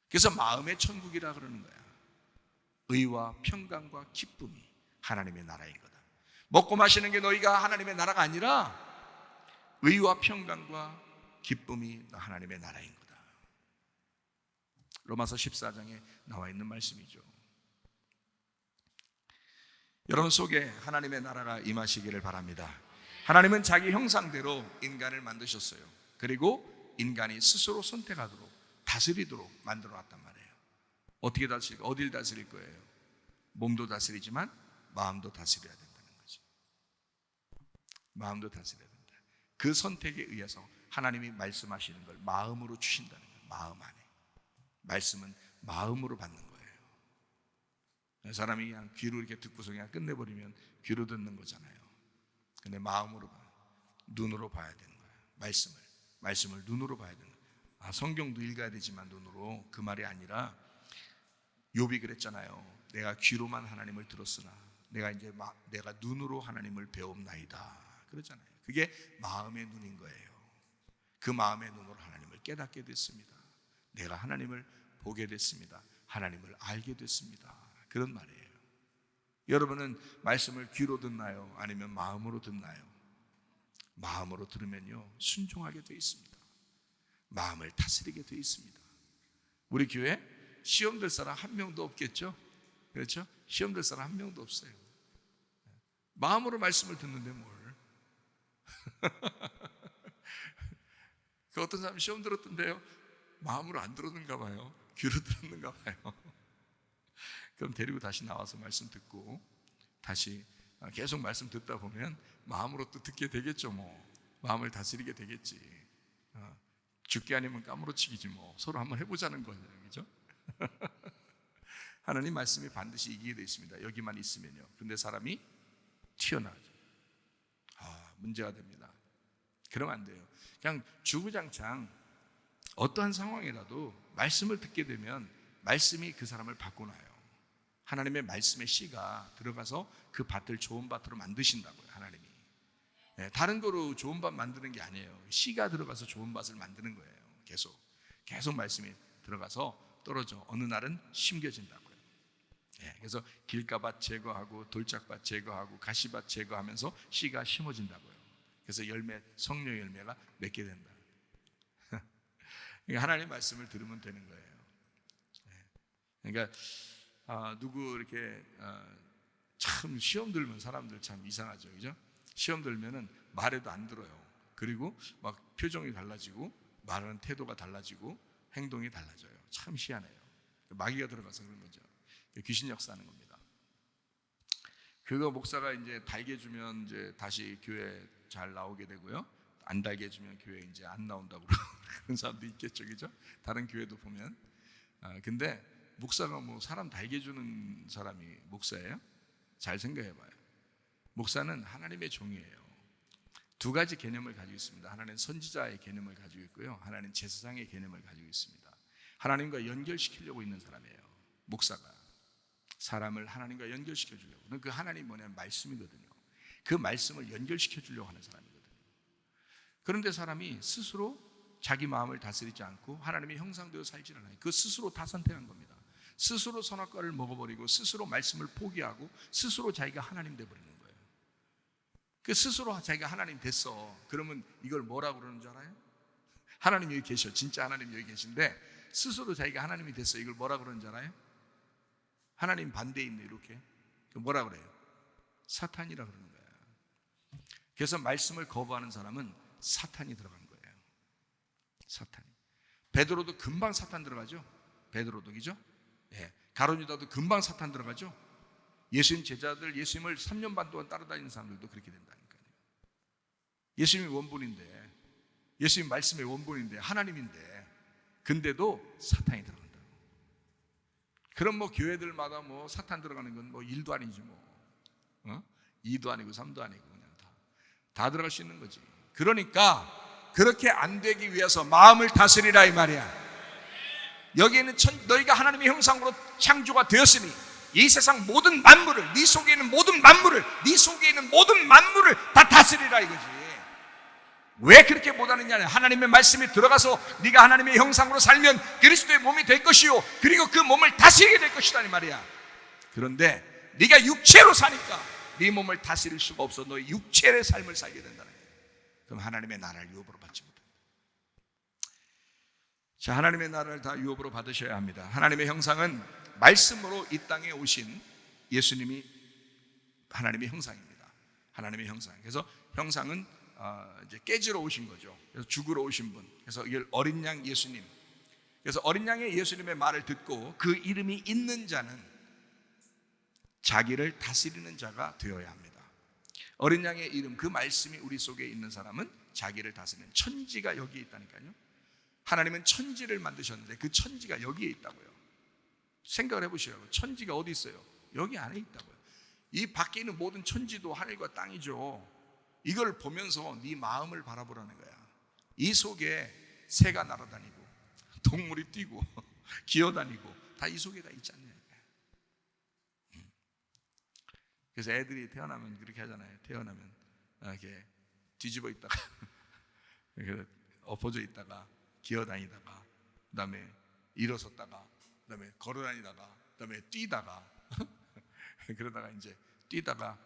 그래서 마음의 천국이라 그러는 거야. 의와 평강과 기쁨이 하나님의 나라인 거다. 먹고 마시는 게 너희가 하나님의 나라가 아니라 의와 평강과 기쁨이 하나님의 나라인 거다. 로마서 14장에 나와 있는 말씀이죠. 여러분 속에 하나님의 나라가 임하시기를 바랍니다. 하나님은 자기 형상대로 인간을 만드셨어요. 그리고 인간이 스스로 선택하도록 다스리도록 만들어 놨단 말이에요. 어떻게 다스릴까? 어딜 다스릴 거예요? 몸도 다스리지만 마음도 다스려야 된다는 거죠. 마음도 다스려야 된다. 그 선택에 의해서 하나님이 말씀하시는 걸 마음으로 주신다는 거예요. 마음 안에. 말씀은 마음으로 받는 거예요. 사람이 그냥 귀로 이렇게 듣고서 그냥 끝내버리면 귀로 듣는 거잖아요. 근데 마음으로 봐. 눈으로 봐야 되는 거예요. 말씀을 눈으로 봐야 되는 거예요. 성경도 읽어야 되지만 눈으로. 그 말이 아니라 욥이 그랬잖아요. 내가 귀로만 하나님을 들었으나 내가 눈으로 하나님을 배움나이다. 그러잖아요. 그게 마음의 눈인 거예요. 그 마음의 눈으로 하나님을 깨닫게 됐습니다. 내가 하나님을 보게 됐습니다. 하나님을 알게 됐습니다. 그런 말이에요. 여러분은 말씀을 귀로 듣나요? 아니면 마음으로 듣나요? 마음으로 들으면요 순종하게 되어 있습니다. 마음을 다스리게 되어 있습니다. 우리 교회 시험 될 사람 한 명도 없겠죠? 그렇죠? 시험 될 사람 한 명도 없어요. 마음으로 말씀을 듣는데 뭘. 그 어떤 사람 시험 들었던데요, 마음으로 안 들었는가 봐요. 귀로 들었는가 봐요. 그럼 데리고 다시 나와서 말씀 듣고 다시 계속 말씀 듣다 보면 마음으로 또 듣게 되겠죠. 뭐 마음을 다스리게 되겠지. 죽게 아니면 까무러치기지 뭐. 서로 한번 해보자는 거죠. 그죠? 하나님 말씀이 반드시 이기게 되어 있습니다. 여기만 있으면요. 근데 사람이 튀어나가죠. 문제가 됩니다. 그러면 안 돼요. 그냥 주구장창 어떠한 상황이라도 말씀을 듣게 되면 말씀이 그 사람을 바꿔놔요. 하나님의 말씀의 씨가 들어가서 그 밭을 좋은 밭으로 만드신다고요. 하나님이. 다른 거로 좋은 밭 만드는 게 아니에요. 씨가 들어가서 좋은 밭을 만드는 거예요. 계속 말씀이 들어가서 떨어져 어느 날은 심겨진다고요. 그래서 길가밭 제거하고 돌짝밭 제거하고 가시밭 제거하면서 씨가 심어진다고요. 그래서 성령 열매가 맺게 된다. 그러니까 하나님의 말씀을 들으면 되는 거예요. 그러니까 누구 이렇게 참 시험 들면 사람들 참 이상하죠, 그죠? 시험 들면은 말해도 안 들어요. 그리고 막 표정이 달라지고 말하는 태도가 달라지고 행동이 달라져요. 참 희한해요. 마귀가 들어가서 그런 거죠. 귀신 역사하는 겁니다. 그거 목사가 이제 달게 해주면 이제 다시 교회 잘 나오게 되고요. 안 달게 해주면 교회 이제 안 나온다고 그런 사람도 있겠죠, 그죠? 다른 교회도 보면. 근데 목사가 뭐 사람 달게 해주는 사람이 목사예요? 잘 생각해봐요. 목사는 하나님의 종이에요. 두 가지 개념을 가지고 있습니다. 하나는 선지자의 개념을 가지고 있고요. 하나는 제사장의 개념을 가지고 있습니다. 하나님과 연결시키려고 있는 사람이에요. 목사가 사람을 하나님과 연결시켜 주려고. 그 하나님이 뭐냐면 말씀이거든요. 그 말씀을 연결시켜 주려고 하는 사람이거든요. 그런데 사람이 스스로 자기 마음을 다스리지 않고 하나님의 형상대로 살지 않아요. 그 스스로 다 선택한 겁니다. 스스로 선악과를 먹어버리고 스스로 말씀을 포기하고 스스로 자기가 하나님 돼버리는 거예요. 그 스스로 자기가 하나님 됐어. 그러면 이걸 뭐라고 그러는 줄 알아요? 하나님 여기 계셔. 진짜 하나님 여기 계신데 스스로 자기가 하나님이 됐어. 이걸 뭐라고 그러는 줄 알아요? 하나님 반대에 있네 이렇게. 뭐라 그래요? 사탄이라 그러는 거예요. 그래서 말씀을 거부하는 사람은 사탄이 들어간 거예요. 사탄이. 베드로도 금방 사탄 들어가죠. 베드로도, 그죠? 예. 가룟 유다도 금방 사탄 들어가죠. 예수님 제자들, 예수님을 3년 반 동안 따라다니는 사람들도 그렇게 된다니까요. 예수님이 원본인데, 예수님 말씀의 원본인데, 하나님인데, 근데도 사탄이 들어간다. 그럼 뭐 교회들마다 뭐 사탄 들어가는 건 뭐 1도 아니지 뭐, 2도 아니고 3도 아니고 그냥 다 들어갈 수 있는 거지. 그러니까 그렇게 안 되기 위해서 마음을 다스리라 이 말이야. 여기에는 너희가 하나님의 형상으로 창조가 되었으니 이 세상 모든 만물을, 네 속에 있는 모든 만물을, 네 속에 있는 모든 만물을 다 다스리라 이거지. 왜 그렇게 못하느냐? 하나님의 말씀이 들어가서 네가 하나님의 형상으로 살면 그리스도의 몸이 될 것이요, 그리고 그 몸을 다스리게 될 것이다 이 말이야. 그런데 네가 육체로 사니까 네 몸을 다스릴 수가 없어. 너의 육체의 삶을 살게 된다는 거예요. 그럼 하나님의 나라를 유업으로 받지 못한다. 자, 하나님의 나라를 다 유업으로 받으셔야 합니다. 하나님의 형상은 말씀으로 이 땅에 오신 예수님이 하나님의 형상입니다. 하나님의 형상. 그래서 형상은 이제 깨지러 오신 거죠. 그래서 죽으러 오신 분. 그래서 이걸 어린 양 예수님. 그래서 어린 양의 예수님의 말을 듣고 그 이름이 있는 자는 자기를 다스리는 자가 되어야 합니다. 어린 양의 이름, 그 말씀이 우리 속에 있는 사람은 자기를 다스리는, 천지가 여기에 있다니까요. 하나님은 천지를 만드셨는데 그 천지가 여기에 있다고요. 생각을 해보시라고. 천지가 어디 있어요? 여기 안에 있다고요. 이 밖에 있는 모든 천지도 하늘과 땅이죠. 이걸 보면서 네 마음을 바라보라는 거야. 이 속에 새가 날아다니고 동물이 뛰고 기어다니고 다 이 속에 다 있지 않냐. 그래서 애들이 태어나면 그렇게 하잖아요. 태어나면 이렇게 뒤집어 있다가 엎어져 있다가 기어다니다가 그다음에 일어섰다가 그다음에 걸어다니다가 그다음에 뛰다가 그러다가 이제 뛰다가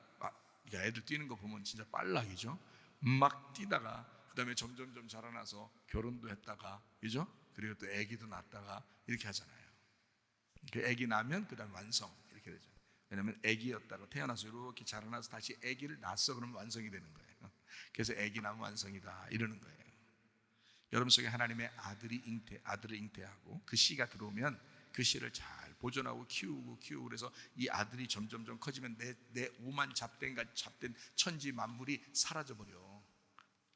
애들 뛰는 거 보면 진짜 빨라기죠. 막 뛰다가 그다음에 점점점 자라나서 결혼도 했다가, 그죠? 그리고 또 아기도 낳다가 이렇게 하잖아요. 그 아기 낳으면 그다음 완성 이렇게 되죠. 왜냐하면 아기였다가 태어나서 이렇게 자라나서 다시 아기를 낳았어. 그러면 완성이 되는 거예요. 그래서 아기 낳으면 완성이다 이러는 거예요. 여러분 속에 하나님의 아들을 잉태하고 그 씨가 들어오면 그 씨를 잘 보존하고 키우고 그래서 이 아들이 점점점 커지면 내 오만 잡된 천지 만물이 사라져버려.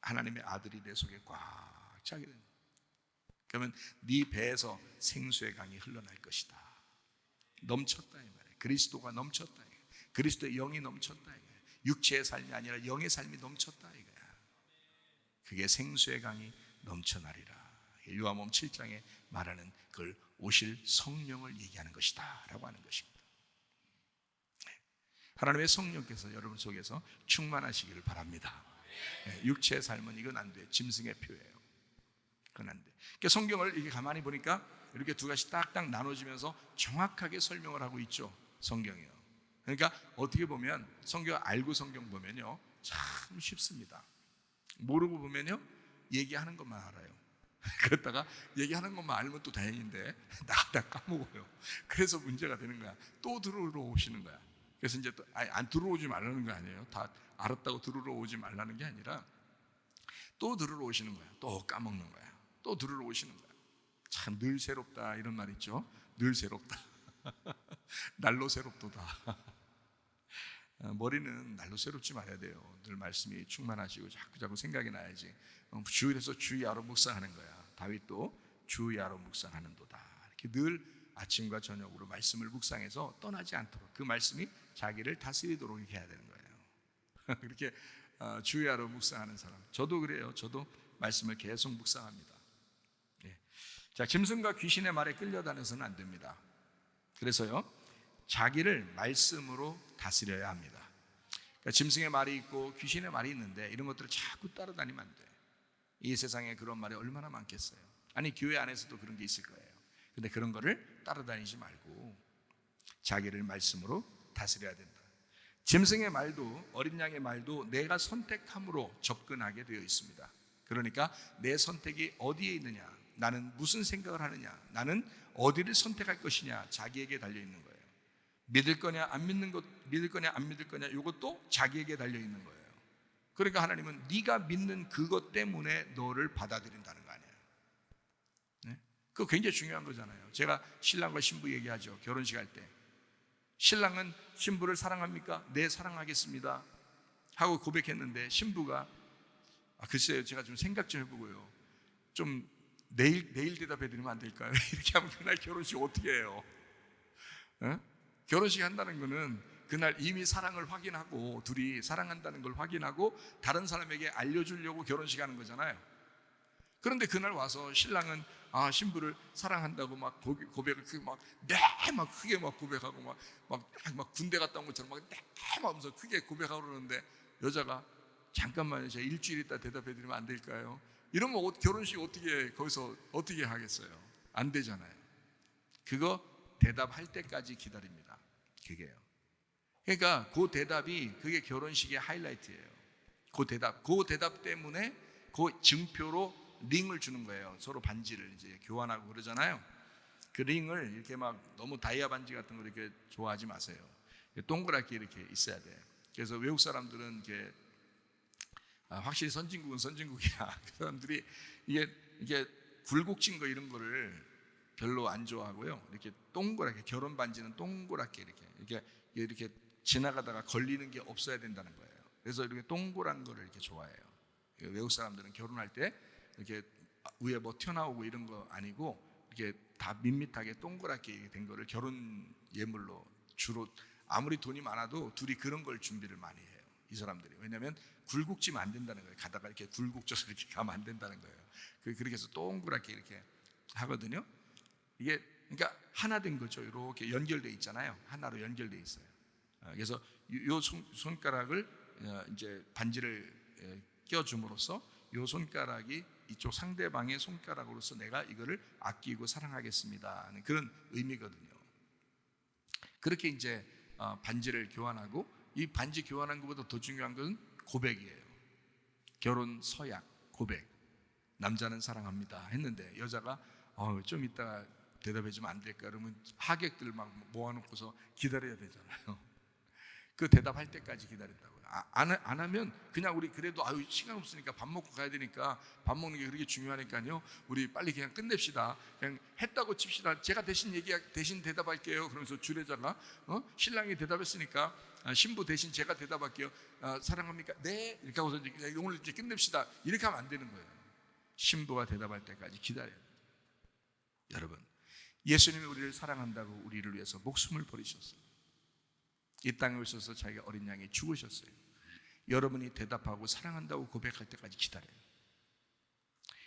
하나님의 아들이 내 속에 꽉 차게 됩니다. 그러면 네 배에서 생수의 강이 흘러날 것이다. 넘쳤다 이 말이에요. 그리스도가 넘쳤다. 그리스도의 영이 넘쳤다. 육체의 삶이 아니라 영의 삶이 넘쳤다 이거야. 그게 생수의 강이 넘쳐나리라. 요한복음 7장에 말하는 그걸 오실 성령을 얘기하는 것이다 라고 하는 것입니다. 하나님의 성령께서 여러분 속에서 충만하시기를 바랍니다. 육체의 삶은 이건 안 돼. 짐승의 표예요. 그건 안 돼. 그러니까 성경을 이렇게 가만히 보니까 이렇게 두 가지 딱딱 나눠지면서 정확하게 설명을 하고 있죠. 성경이요. 그러니까 어떻게 보면 성경 알고 성경 보면요 참 쉽습니다. 모르고 보면요 얘기하는 것만 알아요. 그러다가 얘기하는 것만 알면 또 다행인데 다 까먹어요. 그래서 문제가 되는 거야. 또 들으러 오시는 거야. 그래서 이제 또 안 들어오지 말라는 거 아니에요. 다 알았다고 들으러 오지 말라는 게 아니라 또 들으러 오시는 거야. 또 까먹는 거야. 또 들으러 오시는 거야. 참 늘 새롭다 이런 말 있죠. 늘 새롭다. 날로 새롭도다. 머리는 날로 새롭지 말아야 돼요. 늘 말씀이 충만하시고 자꾸 생각이 나야지. 주일에서 주야로 묵상하는 거야. 다윗도 주야로 묵상하는도다. 이렇게 늘 아침과 저녁으로 말씀을 묵상해서 떠나지 않도록 그 말씀이 자기를 다스리도록 이렇게 해야 되는 거예요. 그렇게 주야로 묵상하는 사람. 저도 그래요. 저도 말씀을 계속 묵상합니다. 자, 짐승과 귀신의 말에 끌려다녀서는 안 됩니다. 그래서요 자기를 말씀으로 다스려야 합니다. 그러니까 짐승의 말이 있고 귀신의 말이 있는데 이런 것들을 자꾸 따라다니면 안 돼. 이 세상에 그런 말이 얼마나 많겠어요. 아니 교회 안에서도 그런 게 있을 거예요. 근데 그런 거를 따라다니지 말고 자기를 말씀으로 다스려야 된다. 짐승의 말도 어린 양의 말도 내가 선택함으로 접근하게 되어 있습니다. 그러니까 내 선택이 어디에 있느냐, 나는 무슨 생각을 하느냐, 나는 어디를 선택할 것이냐, 자기에게 달려 있는 거예요. 믿을 거냐 안 믿는 것, 믿을 거냐 안 믿을 거냐, 이것도 자기에게 달려 있는 거예요. 그러니까 하나님은 네가 믿는 그것 때문에 너를 받아들인다는 거 아니에요. 네? 그거 굉장히 중요한 거잖아요. 제가 신랑과 신부 얘기하죠. 결혼식 할 때 신랑은 신부를 사랑합니까? 네, 사랑하겠습니다 하고 고백했는데 신부가 글쎄요, 제가 좀 생각 좀 해보고요, 좀 내일 대답해 드리면 안 될까요? 이렇게 하면 그날 결혼식 어떻게 해요? 결혼식 한다는 거는 그날 이미 사랑을 확인하고, 둘이 사랑한다는 걸 확인하고 다른 사람에게 알려주려고 결혼식 하는 거잖아요. 그런데 그날 와서 신랑은 신부를 사랑한다고 막 고백을 막 크게 막 고백하고 막 군대 갔다 온 것처럼 막 하면서 크게 고백하고 그러는데, 여자가 잠깐만요, 제가 일주일 있다 대답해 드리면 안 될까요? 이러면 결혼식 거기서 어떻게 하겠어요? 안 되잖아요. 그거 대답할 때까지 기다립니다. 그게요. 그러니까 그 대답이 그게 결혼식의 하이라이트예요. 그 대답 때문에 그 증표로 링을 주는 거예요. 서로 반지를 이제 교환하고 그러잖아요. 그 링을 이렇게 막 너무 다이아 반지 같은 거 이렇게 좋아하지 마세요. 동그랗게 이렇게 있어야 돼. 그래서 외국 사람들은 이게 확실히 선진국은 선진국이야. 그 사람들이 이게 굴곡진 거 이런 거를 별로 안 좋아하고요. 이렇게 동그랗게, 결혼 반지는 동그랗게 이렇게 지나가다가 걸리는 게 없어야 된다는 거예요. 그래서 이렇게 동그란 거를 이렇게 좋아해요. 외국 사람들은 결혼할 때 이렇게 위에 뭐 튀어나오고 이런 거 아니고 이렇게 다 밋밋하게 동그랗게 된 거를 결혼 예물로 주로, 아무리 돈이 많아도 둘이 그런 걸 준비를 많이 해요, 이 사람들이. 왜냐하면 굴곡지면 안 된다는 거예요. 가다가 이렇게 굴곡져서 이렇게 가면 안 된다는 거예요. 그렇게 해서 동그랗게 이렇게 하거든요. 이게 그러니까 하나 된 거죠. 이렇게 연결돼 있잖아요. 하나로 연결돼 있어요. 그래서 요 손가락을 이제 반지를 껴줌으로써 요 손가락이 이쪽 상대방의 손가락으로서 내가 이거를 아끼고 사랑하겠습니다 하는 그런 의미거든요. 그렇게 이제 반지를 교환하고, 이 반지 교환한 것보다 더 중요한 것은 고백이에요. 결혼 서약, 고백. 남자는 사랑합니다 했는데 여자가 좀 이따가 대답해주면 안 될까? 그러면 하객들 막 모아놓고서 기다려야 되잖아요. 그 대답할 때까지 기다린다고요. 안 하면 그냥 우리 그래도 시간 없으니까 밥 먹고 가야 되니까, 밥 먹는 게 그렇게 중요하니까요, 우리 빨리 그냥 끝냅시다. 그냥 했다고 칩시다. 제가 대신 대답할게요. 그러면서 주례자가 신랑이 대답했으니까 신부 대신 제가 대답할게요. 사랑합니까? 네. 이렇게 하고서 오늘 이제 끝냅시다. 이렇게 하면 안 되는 거예요. 신부가 대답할 때까지 기다려요. 여러분, 예수님이 우리를 사랑한다고 우리를 위해서 목숨을 버리셨어요. 이 땅에 오셔서 자기가 어린 양이 죽으셨어요. 여러분이 대답하고 사랑한다고 고백할 때까지 기다려요.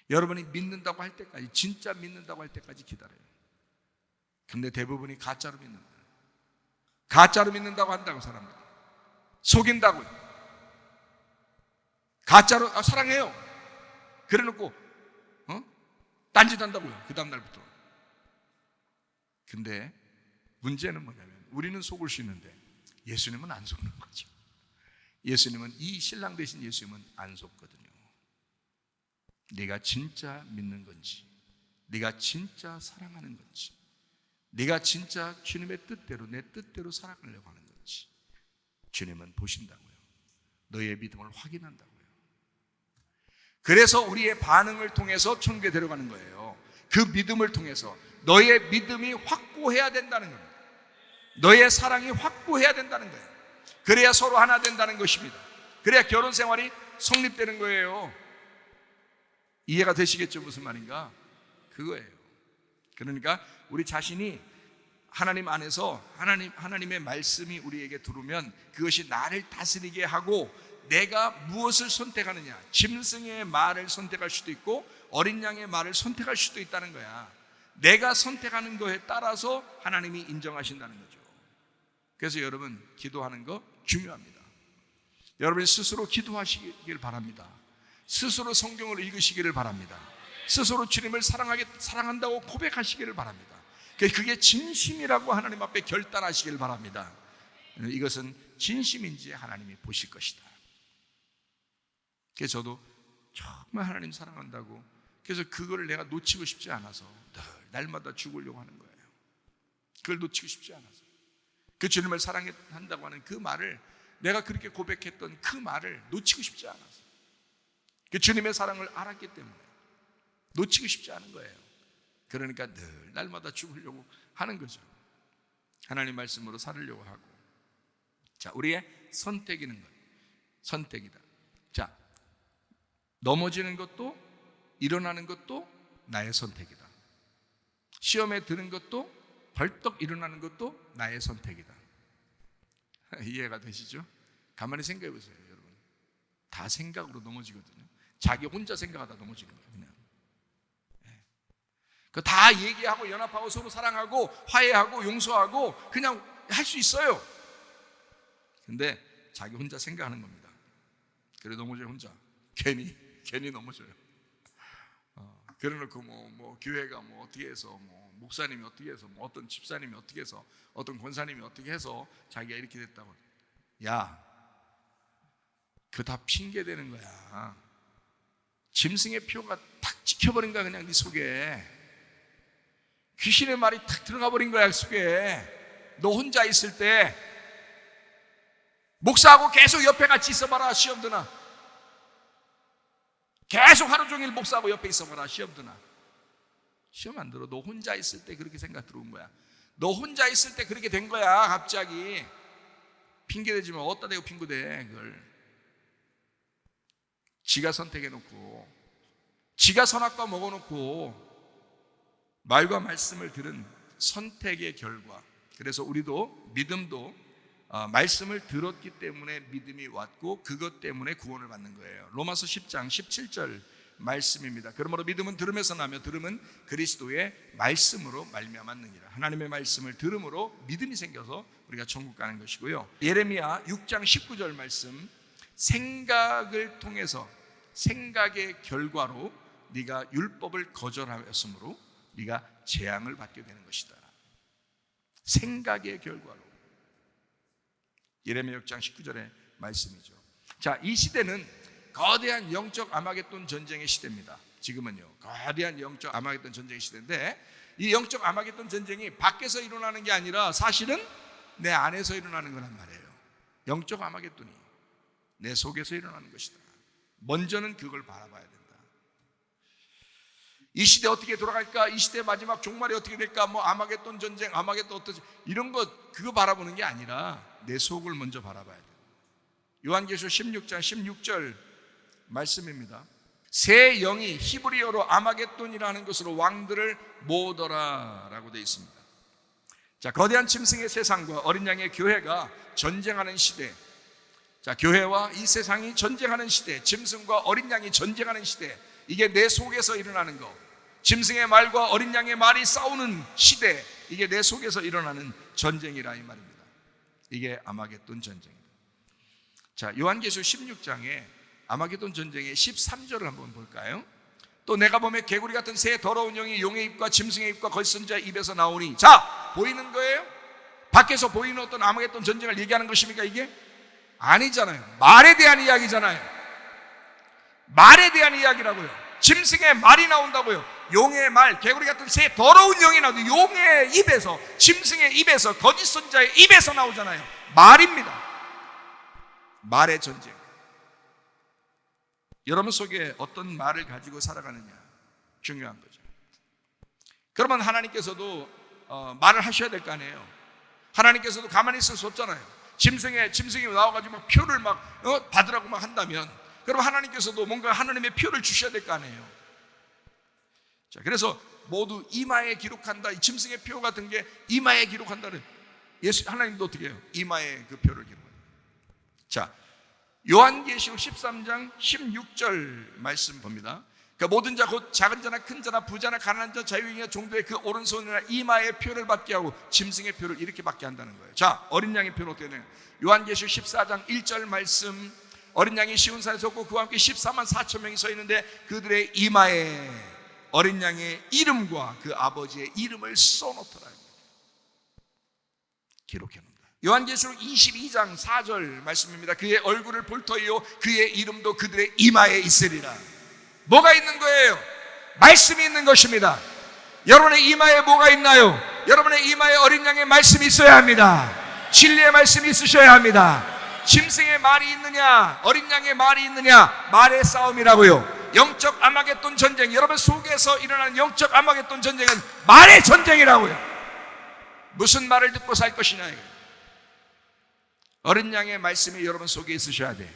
여러분이 믿는다고 할 때까지, 진짜 믿는다고 할 때까지 기다려요. 근데 대부분이 가짜로 믿는 거예요. 가짜로 믿는다고 한다고 사람들 속인다고요. 가짜로 사랑해요 그래놓고 딴짓한다고요, 그 다음날부터. 근데 문제는 뭐냐면 우리는 속을 수 있는데 예수님은 안 속는 거죠. 예수님은, 이 신랑 되신 예수님은 안 속거든요. 네가 진짜 믿는 건지, 네가 진짜 사랑하는 건지, 네가 진짜 주님의 뜻대로, 내 뜻대로 살아가려고 하는 건지 주님은 보신다고요. 너의 믿음을 확인한다고요. 그래서 우리의 반응을 통해서 천국에 데려가는 거예요. 그 믿음을 통해서 너의 믿음이 확고해야 된다는 겁니다. 너의 사랑이 확고해야 된다는 거예요. 그래야 서로 하나 된다는 것입니다. 그래야 결혼 생활이 성립되는 거예요. 이해가 되시겠죠? 무슨 말인가? 그거예요. 그러니까 우리 자신이 하나님 안에서 하나님의 말씀이 우리에게 들어오면 그것이 나를 다스리게 하고, 내가 무엇을 선택하느냐, 짐승의 말을 선택할 수도 있고 어린 양의 말을 선택할 수도 있다는 거야. 내가 선택하는 거에 따라서 하나님이 인정하신다는 거죠. 그래서 여러분, 기도하는 거 중요합니다. 여러분이 스스로 기도하시길 바랍니다. 스스로 성경을 읽으시기를 바랍니다. 스스로 주님을 사랑한다고 고백하시기를 바랍니다. 그게 진심이라고 하나님 앞에 결단하시길 바랍니다. 이것은 진심인지 하나님이 보실 것이다. 그래서 저도 정말 하나님 사랑한다고, 그래서 그걸 내가 놓치고 싶지 않아서 늘 날마다 죽으려고 하는 거예요. 그걸 놓치고 싶지 않아서, 그 주님을 사랑한다고 하는 그 말을 내가 그렇게 고백했던 그 말을 놓치고 싶지 않았어요. 그 주님의 사랑을 알았기 때문에 놓치고 싶지 않은 거예요. 그러니까 늘 날마다 죽으려고 하는 거죠. 하나님 말씀으로 살으려고 하고. 자, 우리의 선택이는 것. 선택이다. 자, 넘어지는 것도 일어나는 것도 나의 선택이다. 시험에 드는 것도 벌떡 일어나는 것도 나의 선택이다. 이해가 되시죠? 가만히 생각해 보세요, 여러분. 다 생각으로 넘어지거든요. 자기 혼자 생각하다 넘어지는 거예요, 그냥. 그 다 얘기하고 연합하고 서로 사랑하고 화해하고 용서하고 그냥 할 수 있어요. 근데 자기 혼자 생각하는 겁니다. 그래 넘어져요, 혼자. 괜히 넘어져요. 그래놓고 뭐 교회가 뭐 어떻게 해서 뭐 목사님이 어떻게 해서 뭐 어떤 집사님이 어떻게 해서 어떤 권사님이 어떻게 해서 자기가 이렇게 됐다고. 야, 그거 다 핑계 대는 거야. 짐승의 표가 탁 찍혀버린 거야, 그냥 네 속에. 귀신의 말이 탁 들어가 버린 거야, 속에. 너 혼자 있을 때 목사하고 계속 옆에 같이 있어봐라, 시험 드나. 계속 하루 종일 목사하고 옆에 있어봐라, 시험 드나. 시험 안 들어. 너 혼자 있을 때 그렇게 생각 들어온 거야. 너 혼자 있을 때 그렇게 된 거야, 갑자기. 핑계대지 마. 어디다 대고 핑계대, 그걸. 지가 선택해놓고, 지가 선악과 먹어놓고, 말과 말씀을 들은 선택의 결과. 그래서 우리도 믿음도 말씀을 들었기 때문에 믿음이 왔고 그것 때문에 구원을 받는 거예요. 로마서 10장 17절 말씀입니다. 그러므로 믿음은 들음에서 나며 들음은 그리스도의 말씀으로 말미암았느니라. 하나님의 말씀을 들음으로 믿음이 생겨서 우리가 천국 가는 것이고요. 예레미야 6장 19절 말씀, 생각을 통해서 생각의 결과로 네가 율법을 거절하였으므로 네가 재앙을 받게 되는 것이다. 생각의 결과로. 예레미야 6장 19절의 말씀이죠. 자, 이 시대는 거대한 영적 아마겟돈 전쟁의 시대입니다. 지금은요, 거대한 영적 아마겟돈 전쟁의 시대인데, 이 영적 아마겟돈 전쟁이 밖에서 일어나는 게 아니라 사실은 내 안에서 일어나는 거란 말이에요. 영적 아마겟돈이 내 속에서 일어나는 것이다. 먼저는 그걸 바라봐야 된다. 이 시대 어떻게 돌아갈까? 이 시대 마지막 종말이 어떻게 될까? 뭐 아마겟돈 전쟁, 아마겟돈 어떠지? 이런 거 그거 바라보는 게 아니라 내 속을 먼저 바라봐야 돼요. 요한계시록 16장 16절 말씀입니다. 새 영이 히브리어로 아마겟돈이라는 것으로 왕들을 모으더라 라고 되어 있습니다. 자, 거대한 짐승의 세상과 어린 양의 교회가 전쟁하는 시대. 자, 교회와 이 세상이 전쟁하는 시대, 짐승과 어린 양이 전쟁하는 시대. 이게 내 속에서 일어나는 거. 짐승의 말과 어린 양의 말이 싸우는 시대. 이게 내 속에서 일어나는 전쟁이라 이 말입니다. 이게 아마겟돈 전쟁입니다. 자, 요한계시록 16장에 아마겟돈 전쟁의 13절을 한번 볼까요? 또 내가 보면 개구리 같은 새 더러운 영이 용의 입과 짐승의 입과 거짓 선지자의 입에서 나오니. 자, 보이는 거예요? 밖에서 보이는 어떤 아마겟돈 전쟁을 얘기하는 것입니까 이게? 아니잖아요. 말에 대한 이야기잖아요. 말에 대한 이야기라고요. 짐승의 말이 나온다고요. 용의 말, 개구리 같은 새 더러운 영이 나오고 용의 입에서, 짐승의 입에서, 거짓 선지자의 입에서 나오잖아요. 말입니다. 말의 전쟁. 여러분 속에 어떤 말을 가지고 살아가느냐 중요한 거죠. 그러면 하나님께서도 말을 하셔야 될 거 아니에요. 하나님께서도 가만히 있을 수 없잖아요. 짐승이 나와가지고 막 표를 막 받으라고 막 한다면, 그럼 하나님께서도 뭔가 하나님의 표를 주셔야 될 거 아니에요. 자, 그래서 모두 이마에 기록한다. 이 짐승의 표 같은 게 이마에 기록한다는, 하나님도 어떻게 해요? 이마에 그 표를 기록합니다. 자, 요한계시록 13장 16절 말씀 봅니다. 그러니까 모든 자 곧 작은 자나 큰 자나 부자나 가난한 자 자유인이나 종도의 그 오른손이나 이마에 표를 받게 하고 짐승의 표를 이렇게 받게 한다는 거예요. 자, 어린 양의 표는 어떻게 되나요? 요한계시록 14장 1절 말씀, 어린 양이 시온산에 섰고 그와 함께 14만 4천 명이 서 있는데 그들의 이마에 어린 양의 이름과 그 아버지의 이름을 써놓더라. 기록해놓는다. 요한계시록 22장 4절 말씀입니다. 그의 얼굴을 볼 터이요 그의 이름도 그들의 이마에 있으리라. 뭐가 있는 거예요? 말씀이 있는 것입니다. 여러분의 이마에 뭐가 있나요? 여러분의 이마에 어린 양의 말씀이 있어야 합니다. 진리의 말씀이 있으셔야 합니다. 짐승의 말이 있느냐, 어린 양의 말이 있느냐, 말의 싸움이라고요. 영적 아마겟돈 전쟁, 여러분 속에서 일어나는 영적 아마겟돈 전쟁은 말의 전쟁이라고요. 무슨 말을 듣고 살 것이냐. 어린 양의 말씀이 여러분 속에 있으셔야 돼요.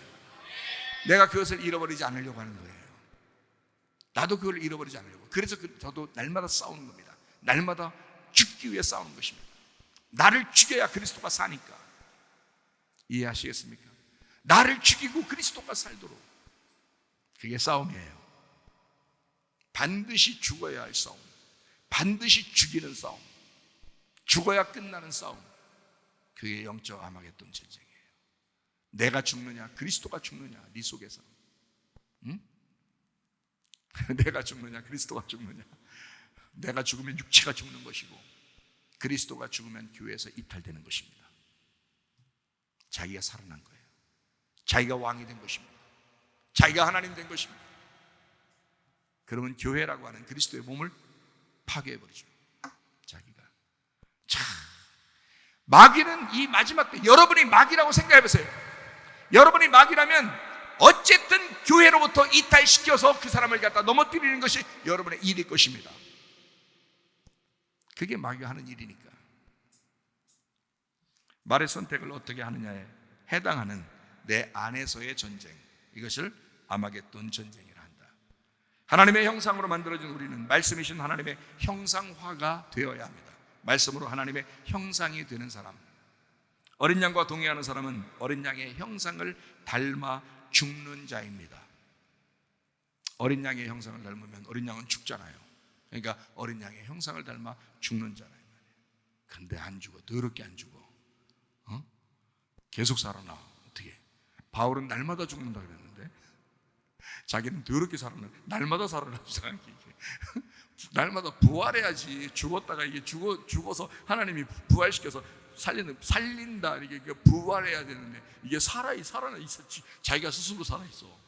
내가 그것을 잃어버리지 않으려고 하는 거예요. 나도 그걸 잃어버리지 않으려고. 그래서 저도 날마다 싸우는 겁니다. 날마다 죽기 위해 싸우는 것입니다. 나를 죽여야 그리스도가 사니까. 이해하시겠습니까? 나를 죽이고 그리스도가 살도록. 그게 싸움이에요. 반드시 죽어야 할 싸움, 반드시 죽이는 싸움, 죽어야 끝나는 싸움. 그게 영적 아마겟돈 전쟁이에요. 내가 죽느냐, 그리스도가 죽느냐, 네 속에서. 응? 내가 죽느냐, 그리스도가 죽느냐. 내가 죽으면 육체가 죽는 것이고, 그리스도가 죽으면 교회에서 이탈되는 것입니다. 자기가 살아난 거예요. 자기가 왕이 된 것입니다. 자기가 하나님 된 것입니다. 그러면 교회라고 하는 그리스도의 몸을 파괴해버리죠. 자기가. 참, 마귀는 이 마지막 때 여러분이 마귀라고 생각해보세요. 여러분이 마귀라면 어쨌든 교회로부터 이탈시켜서 그 사람을 갖다 넘어뜨리는 것이 여러분의 일일 것입니다. 그게 마귀가 하는 일이니까. 말의 선택을 어떻게 하느냐에 해당하는 내 안에서의 전쟁, 이것을 아마겟돈 전쟁이라 한다. 하나님의 형상으로 만들어진 우리는 말씀이신 하나님의 형상화가 되어야 합니다. 말씀으로 하나님의 형상이 되는 사람, 어린 양과 동의하는 사람은 어린 양의 형상을 닮아 죽는 자입니다. 어린 양의 형상을 닮으면 어린 양은 죽잖아요. 그러니까 어린 양의 형상을 닮아 죽는 자라. 그런데 안 죽어. 더럽게 안 죽어. 계속 살아나. 어떻게? 바울은 날마다 죽는다 그랬는데 자기는 더럽게 살아나. 날마다 살아나. 날마다 부활해야지. 죽었다가 이게 죽어서 하나님이 부활시켜서 살린다. 이게 부활해야 되는데 이게 살아나 있었지. 자기가 스스로 살아 있어.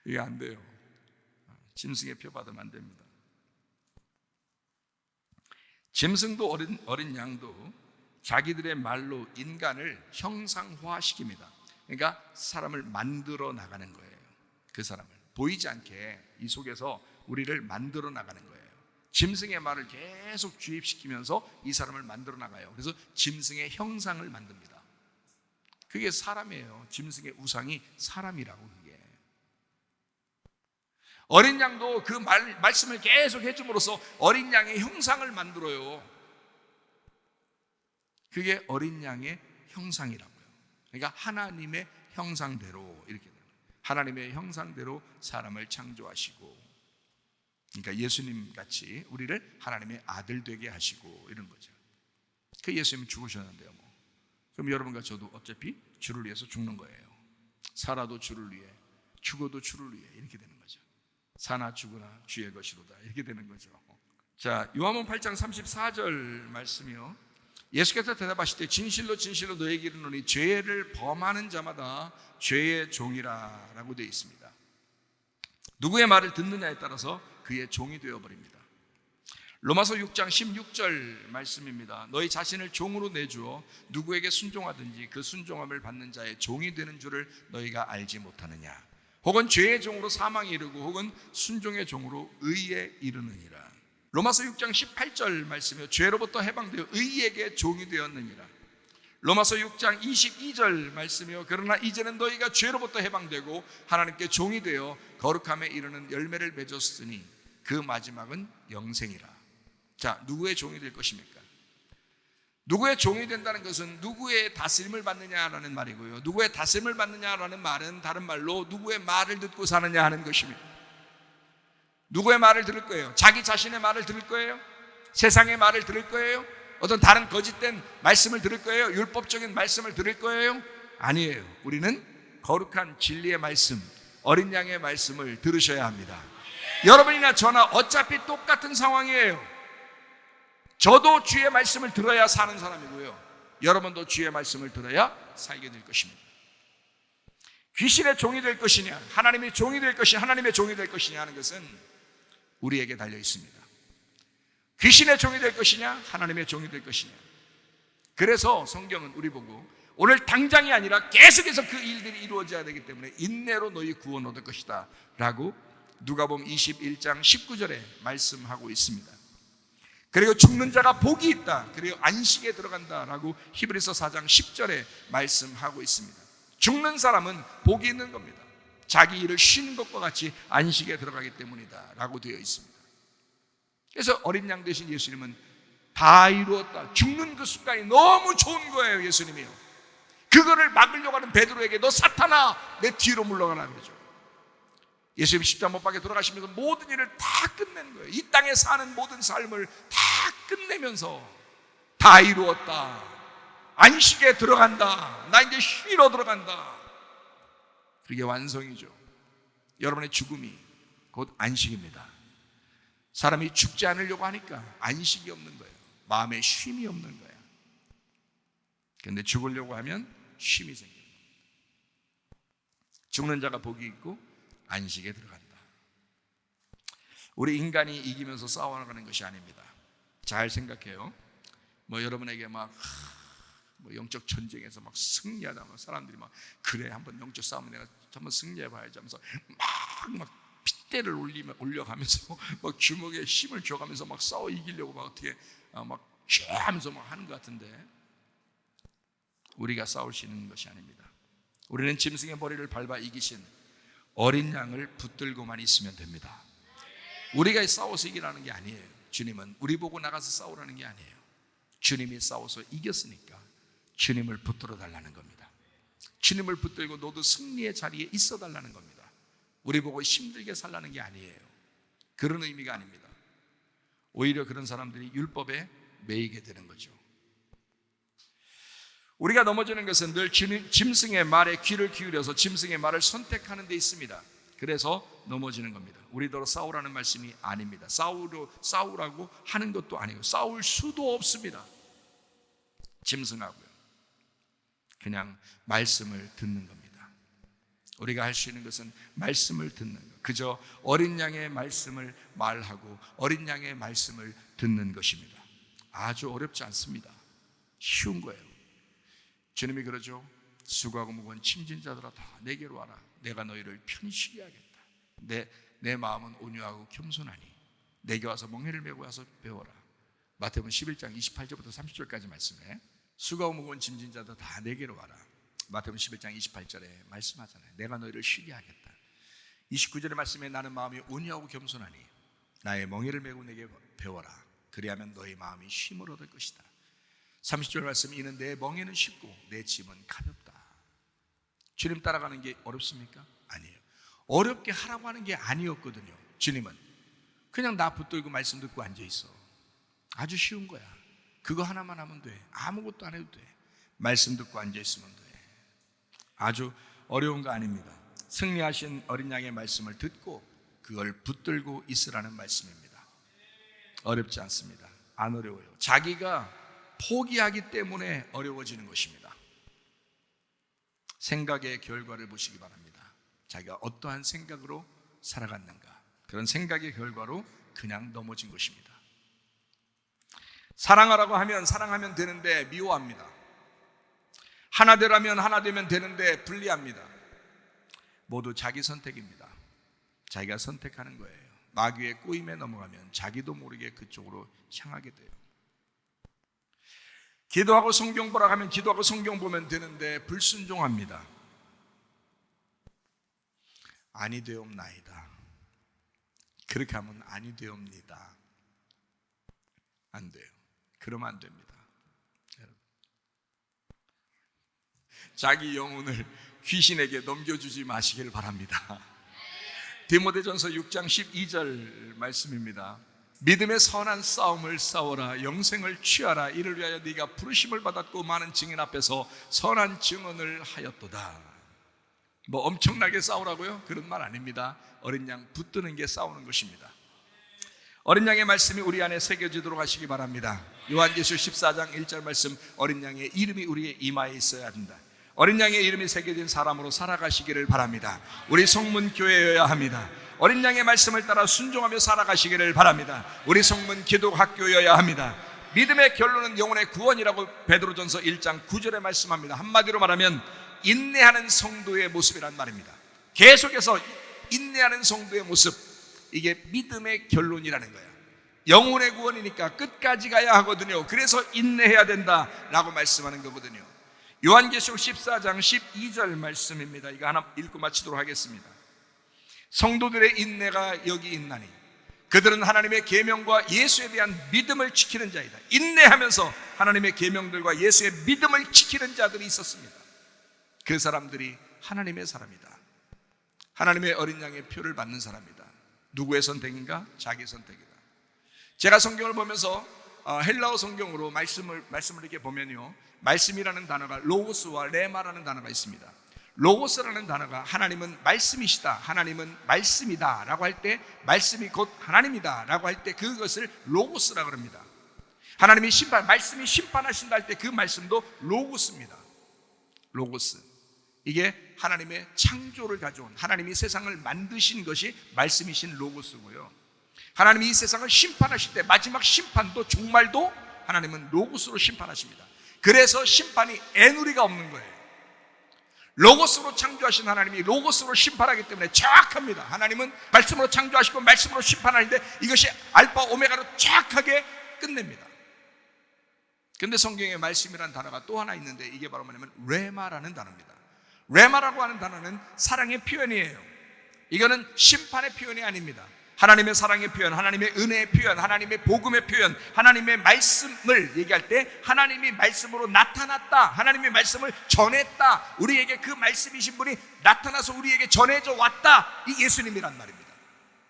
이게 안 돼요. 짐승의 표 받으면 안 됩니다. 짐승도 어린 양도 자기들의 말로 인간을 형상화시킵니다. 그러니까 사람을 만들어 나가는 거예요. 그 사람을 보이지 않게 이 속에서 우리를 만들어 나가는 거예요. 짐승의 말을 계속 주입시키면서 이 사람을 만들어 나가요. 그래서 짐승의 형상을 만듭니다. 그게 사람이에요. 짐승의 우상이 사람이라고. 그게 어린 양도 그 말씀을 계속 해줌으로써 어린 양의 형상을 만들어요. 그게 어린 양의 형상이라고요. 그러니까 하나님의 형상대로 이렇게 돼요. 하나님의 형상대로 사람을 창조하시고, 그러니까 예수님 같이 우리를 하나님의 아들 되게 하시고 이런 거죠. 그 예수님은 죽으셨는데요. 그럼 여러분과 저도 어차피 주를 위해서 죽는 거예요. 살아도 주를 위해, 죽어도 주를 위해 이렇게 되는 거죠. 사나 죽으나 주의 것이로다 이렇게 되는 거죠. 자, 요한복음 8장 34절 말씀이요. 예수께서 대답하실 때 진실로 진실로 너에게 이르노니 죄를 범하는 자마다 죄의 종이라 라고 되어 있습니다. 누구의 말을 듣느냐에 따라서 그의 종이 되어버립니다. 로마서 6장 16절 말씀입니다. 너희 자신을 종으로 내주어 누구에게 순종하든지 그 순종함을 받는 자의 종이 되는 줄을 너희가 알지 못하느냐. 혹은 죄의 종으로 사망에 이르고 혹은 순종의 종으로 의에 이르느니라. 로마서 6장 18절 말씀이요. 죄로부터 해방되어 의에게 종이 되었느니라. 로마서 6장 22절 말씀이요. 그러나 이제는 너희가 죄로부터 해방되고 하나님께 종이 되어 거룩함에 이르는 열매를 맺었으니 그 마지막은 영생이라. 자, 누구의 종이 될 것입니까? 누구의 종이 된다는 것은 누구의 다스림을 받느냐라는 말이고요. 누구의 다스림을 받느냐라는 말은 다른 말로 누구의 말을 듣고 사느냐 하는 것입니다. 누구의 말을 들을 거예요? 자기 자신의 말을 들을 거예요? 세상의 말을 들을 거예요? 어떤 다른 거짓된 말씀을 들을 거예요? 율법적인 말씀을 들을 거예요? 아니에요. 우리는 거룩한 진리의 말씀, 어린 양의 말씀을 들으셔야 합니다. 여러분이나 저나 어차피 똑같은 상황이에요. 저도 주의 말씀을 들어야 사는 사람이고요. 여러분도 주의 말씀을 들어야 살게 될 것입니다. 귀신의 종이 될 것이냐, 하나님의 종이 될 것이냐, 하나님의 종이 될 것이냐 하는 것은 우리에게 달려 있습니다. 귀신의 종이 될 것이냐, 하나님의 종이 될 것이냐. 그래서 성경은 우리 보고 오늘 당장이 아니라 계속해서 그 일들이 이루어져야 되기 때문에 인내로 너희 구원 얻을 것이다 라고 누가복음 21장 19절에 말씀하고 있습니다. 그리고 죽는 자가 복이 있다, 그리고 안식에 들어간다 라고 히브리서 4장 10절에 말씀하고 있습니다. 죽는 사람은 복이 있는 겁니다. 자기 일을 쉬는 것과 같이 안식에 들어가기 때문이다 라고 되어 있습니다. 그래서 어린 양 되신 예수님은 다 이루었다, 죽는 그 순간이 너무 좋은 거예요. 예수님이요, 그거를 막으려고 하는 베드로에게 너 사탄아 내 뒤로 물러가라 그러죠. 예수님 십자가 못 박혀 돌아가시면서 모든 일을 다 끝낸 거예요. 이 땅에 사는 모든 삶을 다 끝내면서 다 이루었다, 안식에 들어간다, 나 이제 쉬러 들어간다, 그게 완성이죠. 여러분의 죽음이 곧 안식입니다. 사람이 죽지 않으려고 하니까 안식이 없는 거예요. 마음에 쉼이 없는 거예요. 그런데 죽으려고 하면 쉼이 생겨요. 죽는 자가 복이 있고 안식에 들어간다. 우리 인간이 이기면서 싸워나가는 것이 아닙니다. 잘 생각해요. 여러분에게 영적 전쟁에서 승리하다, 사람들이 그래 한번 영적 싸움에 내가 한번 승리해봐야지 하면서 막 핏대를 올려가면서 주먹에 힘을 줘가면서 싸워 이기려고 어떻게 쥐하면서 하는 것 같은데, 우리가 싸울 수 있는 것이 아닙니다. 우리는 짐승의 머리를 밟아 이기신 어린 양을 붙들고만 있으면 됩니다. 우리가 싸워서 이기라는 게 아니에요. 주님은 우리 보고 나가서 싸우라는 게 아니에요. 주님이 싸워서 이겼으니까 주님을 붙들어 달라는 겁니다. 주님을 붙들고 너도 승리의 자리에 있어 달라는 겁니다. 우리 보고 힘들게 살라는 게 아니에요. 그런 의미가 아닙니다. 오히려 그런 사람들이 율법에 매이게 되는 거죠. 우리가 넘어지는 것은 늘 짐승의 말에 귀를 기울여서 짐승의 말을 선택하는 데 있습니다. 그래서 넘어지는 겁니다. 우리더러 싸우라는 말씀이 아닙니다. 싸우라고 하는 것도 아니고 싸울 수도 없습니다. 짐승하고요, 그냥 말씀을 듣는 겁니다. 우리가 할 수 있는 것은 말씀을 듣는 것, 그저 어린 양의 말씀을 말하고 어린 양의 말씀을 듣는 것입니다. 아주 어렵지 않습니다. 쉬운 거예요. 주님이 그러죠. 수고하고 무거운 짐진 자들아 다 내게로 와라. 내가 너희를 편히 쉬게 하겠다. 내 마음은 온유하고 겸손하니 내게 와서 멍에를 메고 와서 배워라. 마태복음 11장 28절부터 30절까지 말씀해. 수고하고 무거운 짐진 자들 다 내게로 와라. 마태복음 11장 28절에 말씀하잖아요. 내가 너희를 쉬게 하겠다. 29절의 말씀에 나는 마음이 온유하고 겸손하니 나의 멍에를 메고 내게 배워라. 그리하면 너희 마음이 쉼을 얻을 것이다. 30절 말씀, 이는 내 멍에는 쉽고 내 짐은 가볍다. 주님 따라가는 게 어렵습니까? 아니에요. 어렵게 하라고 하는 게 아니었거든요. 주님은 그냥 나 붙들고 말씀 듣고 앉아있어. 아주 쉬운 거야. 그거 하나만 하면 돼. 아무것도 안 해도 돼. 말씀 듣고 앉아있으면 돼. 아주 어려운 거 아닙니다. 승리하신 어린 양의 말씀을 듣고 그걸 붙들고 있으라는 말씀입니다. 어렵지 않습니다. 안 어려워요. 자기가 포기하기 때문에 어려워지는 것입니다. 생각의 결과를 보시기 바랍니다. 자기가 어떠한 생각으로 살아갔는가, 그런 생각의 결과로 그냥 넘어진 것입니다. 사랑하라고 하면 사랑하면 되는데 미워합니다. 하나 되라면 하나 되면 되는데 분리합니다. 모두 자기 선택입니다. 자기가 선택하는 거예요. 마귀의 꼬임에 넘어가면 자기도 모르게 그쪽으로 향하게 돼요. 기도하고 성경 보라 하면 기도하고 성경 보면 되는데 불순종합니다. 아니 되옵나이다. 그렇게 하면 아니 되옵니다. 안 돼요. 그러면 안 됩니다. 자기 영혼을 귀신에게 넘겨주지 마시길 바랍니다. 디모데전서 6장 12절 말씀입니다. 믿음의 선한 싸움을 싸워라. 영생을 취하라. 이를 위하여 네가 부르심을 받았고 많은 증인 앞에서 선한 증언을 하였도다. 엄청나게 싸우라고요? 그런 말 아닙니다. 어린 양 붙드는 게 싸우는 것입니다. 어린 양의 말씀이 우리 안에 새겨지도록 하시기 바랍니다. 요한계시록 14장 1절 말씀, 어린 양의 이름이 우리의 이마에 있어야 한다. 어린 양의 이름이 새겨진 사람으로 살아가시기를 바랍니다. 우리 성문교회여야 합니다. 어린 양의 말씀을 따라 순종하며 살아가시기를 바랍니다. 우리 성문 기독학교여야 합니다. 믿음의 결론은 영혼의 구원이라고 베드로전서 1장 9절에 말씀합니다. 한마디로 말하면 인내하는 성도의 모습이란 말입니다. 계속해서 인내하는 성도의 모습, 이게 믿음의 결론이라는 거예요. 영혼의 구원이니까 끝까지 가야 하거든요. 그래서 인내해야 된다라고 말씀하는 거거든요. 요한계시록 14장 12절 말씀입니다. 이거 하나 읽고 마치도록 하겠습니다. 성도들의 인내가 여기 있나니 그들은 하나님의 계명과 예수에 대한 믿음을 지키는 자이다. 인내하면서 하나님의 계명들과 예수의 믿음을 지키는 자들이 있었습니다. 그 사람들이 하나님의 사람이다. 하나님의 어린 양의 표를 받는 사람이다. 누구의 선택인가? 자기 선택이다. 제가 성경을 보면서 헬라어 성경으로 말씀을 이렇게 보면요, 말씀이라는 단어가 로고스와 레마라는 단어가 있습니다. 로고스라는 단어가 하나님은 말씀이시다, 하나님은 말씀이다 라고 할 때, 말씀이 곧 하나님이다 라고 할 때 그것을 로고스라고 합니다. 하나님이 말씀이 심판하신다 할 때 그 말씀도 로고스입니다. 로고스, 이게 하나님의 창조를 가져온, 하나님이 세상을 만드신 것이 말씀이신 로고스고요, 하나님이 이 세상을 심판하실 때 마지막 심판도 종말도 하나님은 로고스로 심판하십니다. 그래서 심판이 애누리가 없는 거예요. 로고스로 창조하신 하나님이 로고스로 심판하기 때문에 정확합니다. 하나님은 말씀으로 창조하시고 말씀으로 심판하는데 이것이 알파 오메가로 정확하게 끝냅니다. 그런데 성경에 말씀이라는 단어가 또 하나 있는데 이게 바로 뭐냐면 레마라는 단어입니다. 레마라고 하는 단어는 사랑의 표현이에요. 이거는 심판의 표현이 아닙니다. 하나님의 사랑의 표현, 하나님의 은혜의 표현, 하나님의 복음의 표현, 하나님의 말씀을 얘기할 때 하나님이 말씀으로 나타났다, 하나님의 말씀을 전했다, 우리에게 그 말씀이신 분이 나타나서 우리에게 전해져 왔다, 이 예수님이란 말입니다.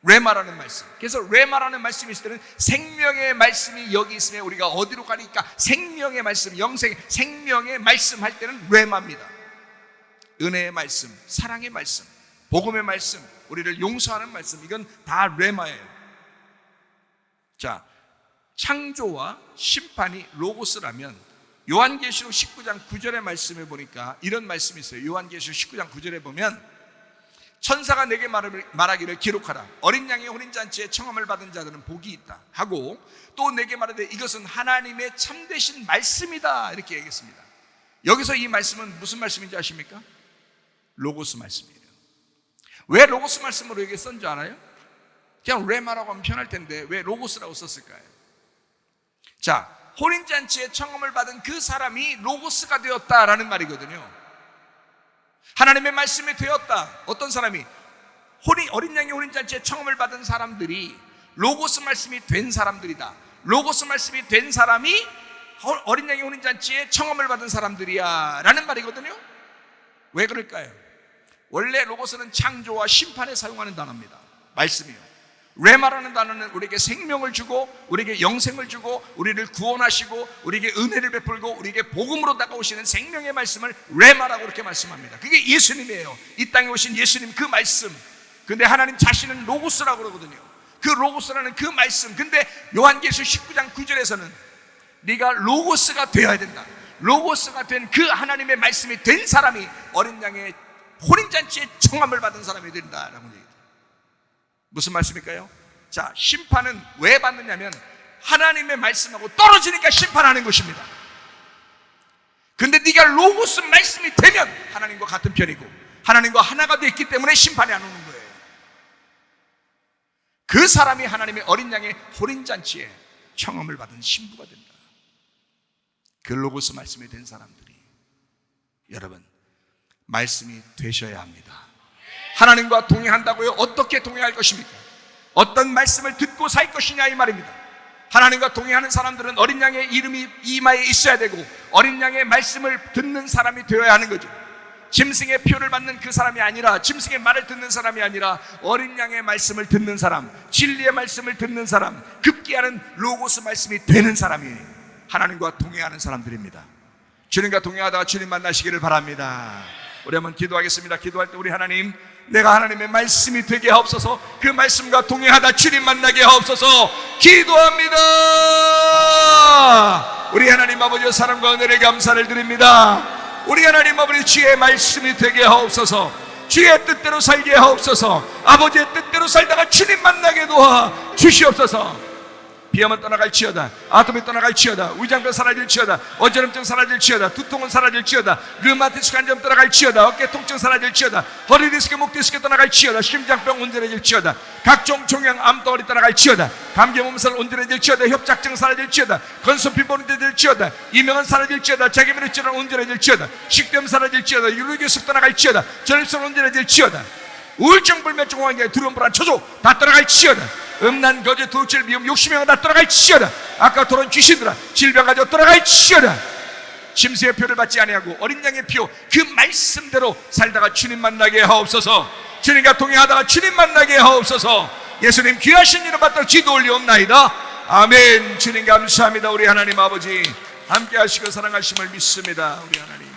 레마라는 말씀. 그래서 레마라는 말씀이 있을 때는 생명의 말씀이 여기 있으면 우리가 어디로 가니까 생명의 말씀, 영생, 생명의 말씀 할 때는 레마입니다. 은혜의 말씀, 사랑의 말씀, 복음의 말씀, 우리를 용서하는 말씀, 이건 다 레마예요. 자, 창조와 심판이 로고스라면 요한계시록 19장 9절의 말씀에 보니까 이런 말씀이 있어요. 요한계시록 19장 9절에 보면 천사가 내게 말하기를 기록하라. 어린 양의 혼인잔치에 청함을 받은 자들은 복이 있다 하고, 또 내게 말하되 이것은 하나님의 참되신 말씀이다, 이렇게 얘기했습니다. 여기서 이 말씀은 무슨 말씀인지 아십니까? 로고스 말씀이에요. 왜 로고스 말씀으로 이게 쓴 줄 알아요? 그냥 레마라고 하면 편할 텐데 왜 로고스라고 썼을까요? 자, 혼인잔치에 청함을 받은 그 사람이 로고스가 되었다라는 말이거든요. 하나님의 말씀이 되었다. 어떤 사람이? 어린 양의 혼인잔치에 청함을 받은 사람들이 로고스 말씀이 된 사람들이다. 로고스 말씀이 된 사람이 어린 양의 혼인잔치에 청함을 받은 사람들이야 라는 말이거든요. 왜 그럴까요? 원래 로고스는 창조와 심판에 사용하는 단어입니다. 말씀이요. 레마라는 단어는 우리에게 생명을 주고 우리에게 영생을 주고 우리를 구원하시고 우리에게 은혜를 베풀고 우리에게 복음으로 다가오시는 생명의 말씀을 레마라고 그렇게 말씀합니다. 그게 예수님이에요. 이 땅에 오신 예수님 그 말씀. 근데 하나님 자신은 로고스라고 그러거든요. 그 로고스라는 그 말씀. 근데 요한계시록 19장 9절에서는 네가 로고스가 되어야 된다. 로고스가 된 그 하나님의 말씀이 된 사람이 어린 양의 혼인잔치에 청함을 받은 사람이 된다라고 얘기해요. 무슨 말씀일까요? 자, 심판은 왜 받느냐면 하나님의 말씀하고 떨어지니까 심판하는 것입니다. 근데 네가 로고스 말씀이 되면 하나님과 같은 편이고 하나님과 하나가 되었기 때문에 심판이 안 오는 거예요. 그 사람이 하나님의 어린 양의 혼인잔치에 청함을 받은 신부가 된다. 그 로고스 말씀이 된 사람들이, 여러분, 말씀이 되셔야 합니다. 하나님과 동행한다고요? 어떻게 동행할 것입니까? 어떤 말씀을 듣고 살 것이냐 이 말입니다. 하나님과 동행하는 사람들은 어린 양의 이름이 이마에 있어야 되고 어린 양의 말씀을 듣는 사람이 되어야 하는 거죠. 짐승의 표를 받는 그 사람이 아니라, 짐승의 말을 듣는 사람이 아니라 어린 양의 말씀을 듣는 사람, 진리의 말씀을 듣는 사람, 급기야는 로고스 말씀이 되는 사람이 하나님과 동행하는 사람들입니다. 주님과 동행하다가 주님 만나시기를 바랍니다. 우리 한번 기도하겠습니다. 기도할 때 우리 하나님, 내가 하나님의 말씀이 되게 하옵소서. 그 말씀과 동행하다 주님 만나게 하옵소서. 기도합니다. 우리 하나님 아버지의 사랑과 은혜를 감사를 드립니다. 우리 하나님 아버지, 주의 말씀이 되게 하옵소서. 주의 뜻대로 살게 하옵소서. 아버지의 뜻대로 살다가 주님 만나게 도와 주시옵소서. 비염은 떠나갈지어다. 아토피 떠나갈지어다. 위장병 사라질지어다. 어지럼증 사라질지어다. 두통은 사라질지어다. 류마티스 관절 떠나갈지어다. 어깨 통증 사라질지어다. 허리 디스크, 목 디스크 떠나갈지어다. 심장병 온전해질지어다. 각종 종양 암덩어리 떠나갈지어다. 감기 몸살 온전해질지어다. 협착증 사라질지어다. 건소피부 온전해질지어다. 이명은 사라질지어다. 자기면역질환 온전해질지어다. 식도염 사라질지어다. 유로기습 떠나갈지어다. 전립선 온전해질지어다. 우울증, 불면증, 환경, 두려움, 불안, 초조 다 떠나갈지어다. 음란, 거짓, 도둑질, 미움, 욕심행위 다 떠나갈지어다. 아까 토론 귀신들아 질병 가지고 떠나갈지어다. 짐승의 표를 받지 아니하고 어린 양의 표 그 말씀대로 살다가 주님 만나게 하옵소서. 주님과 동행하다가 주님 만나게 하옵소서. 예수님 귀하신 이름 받들어 기도 올리옵나이다. 아멘. 주님 감사합니다. 우리 하나님 아버지 함께 하시고 사랑하심을 믿습니다. 우리 하나님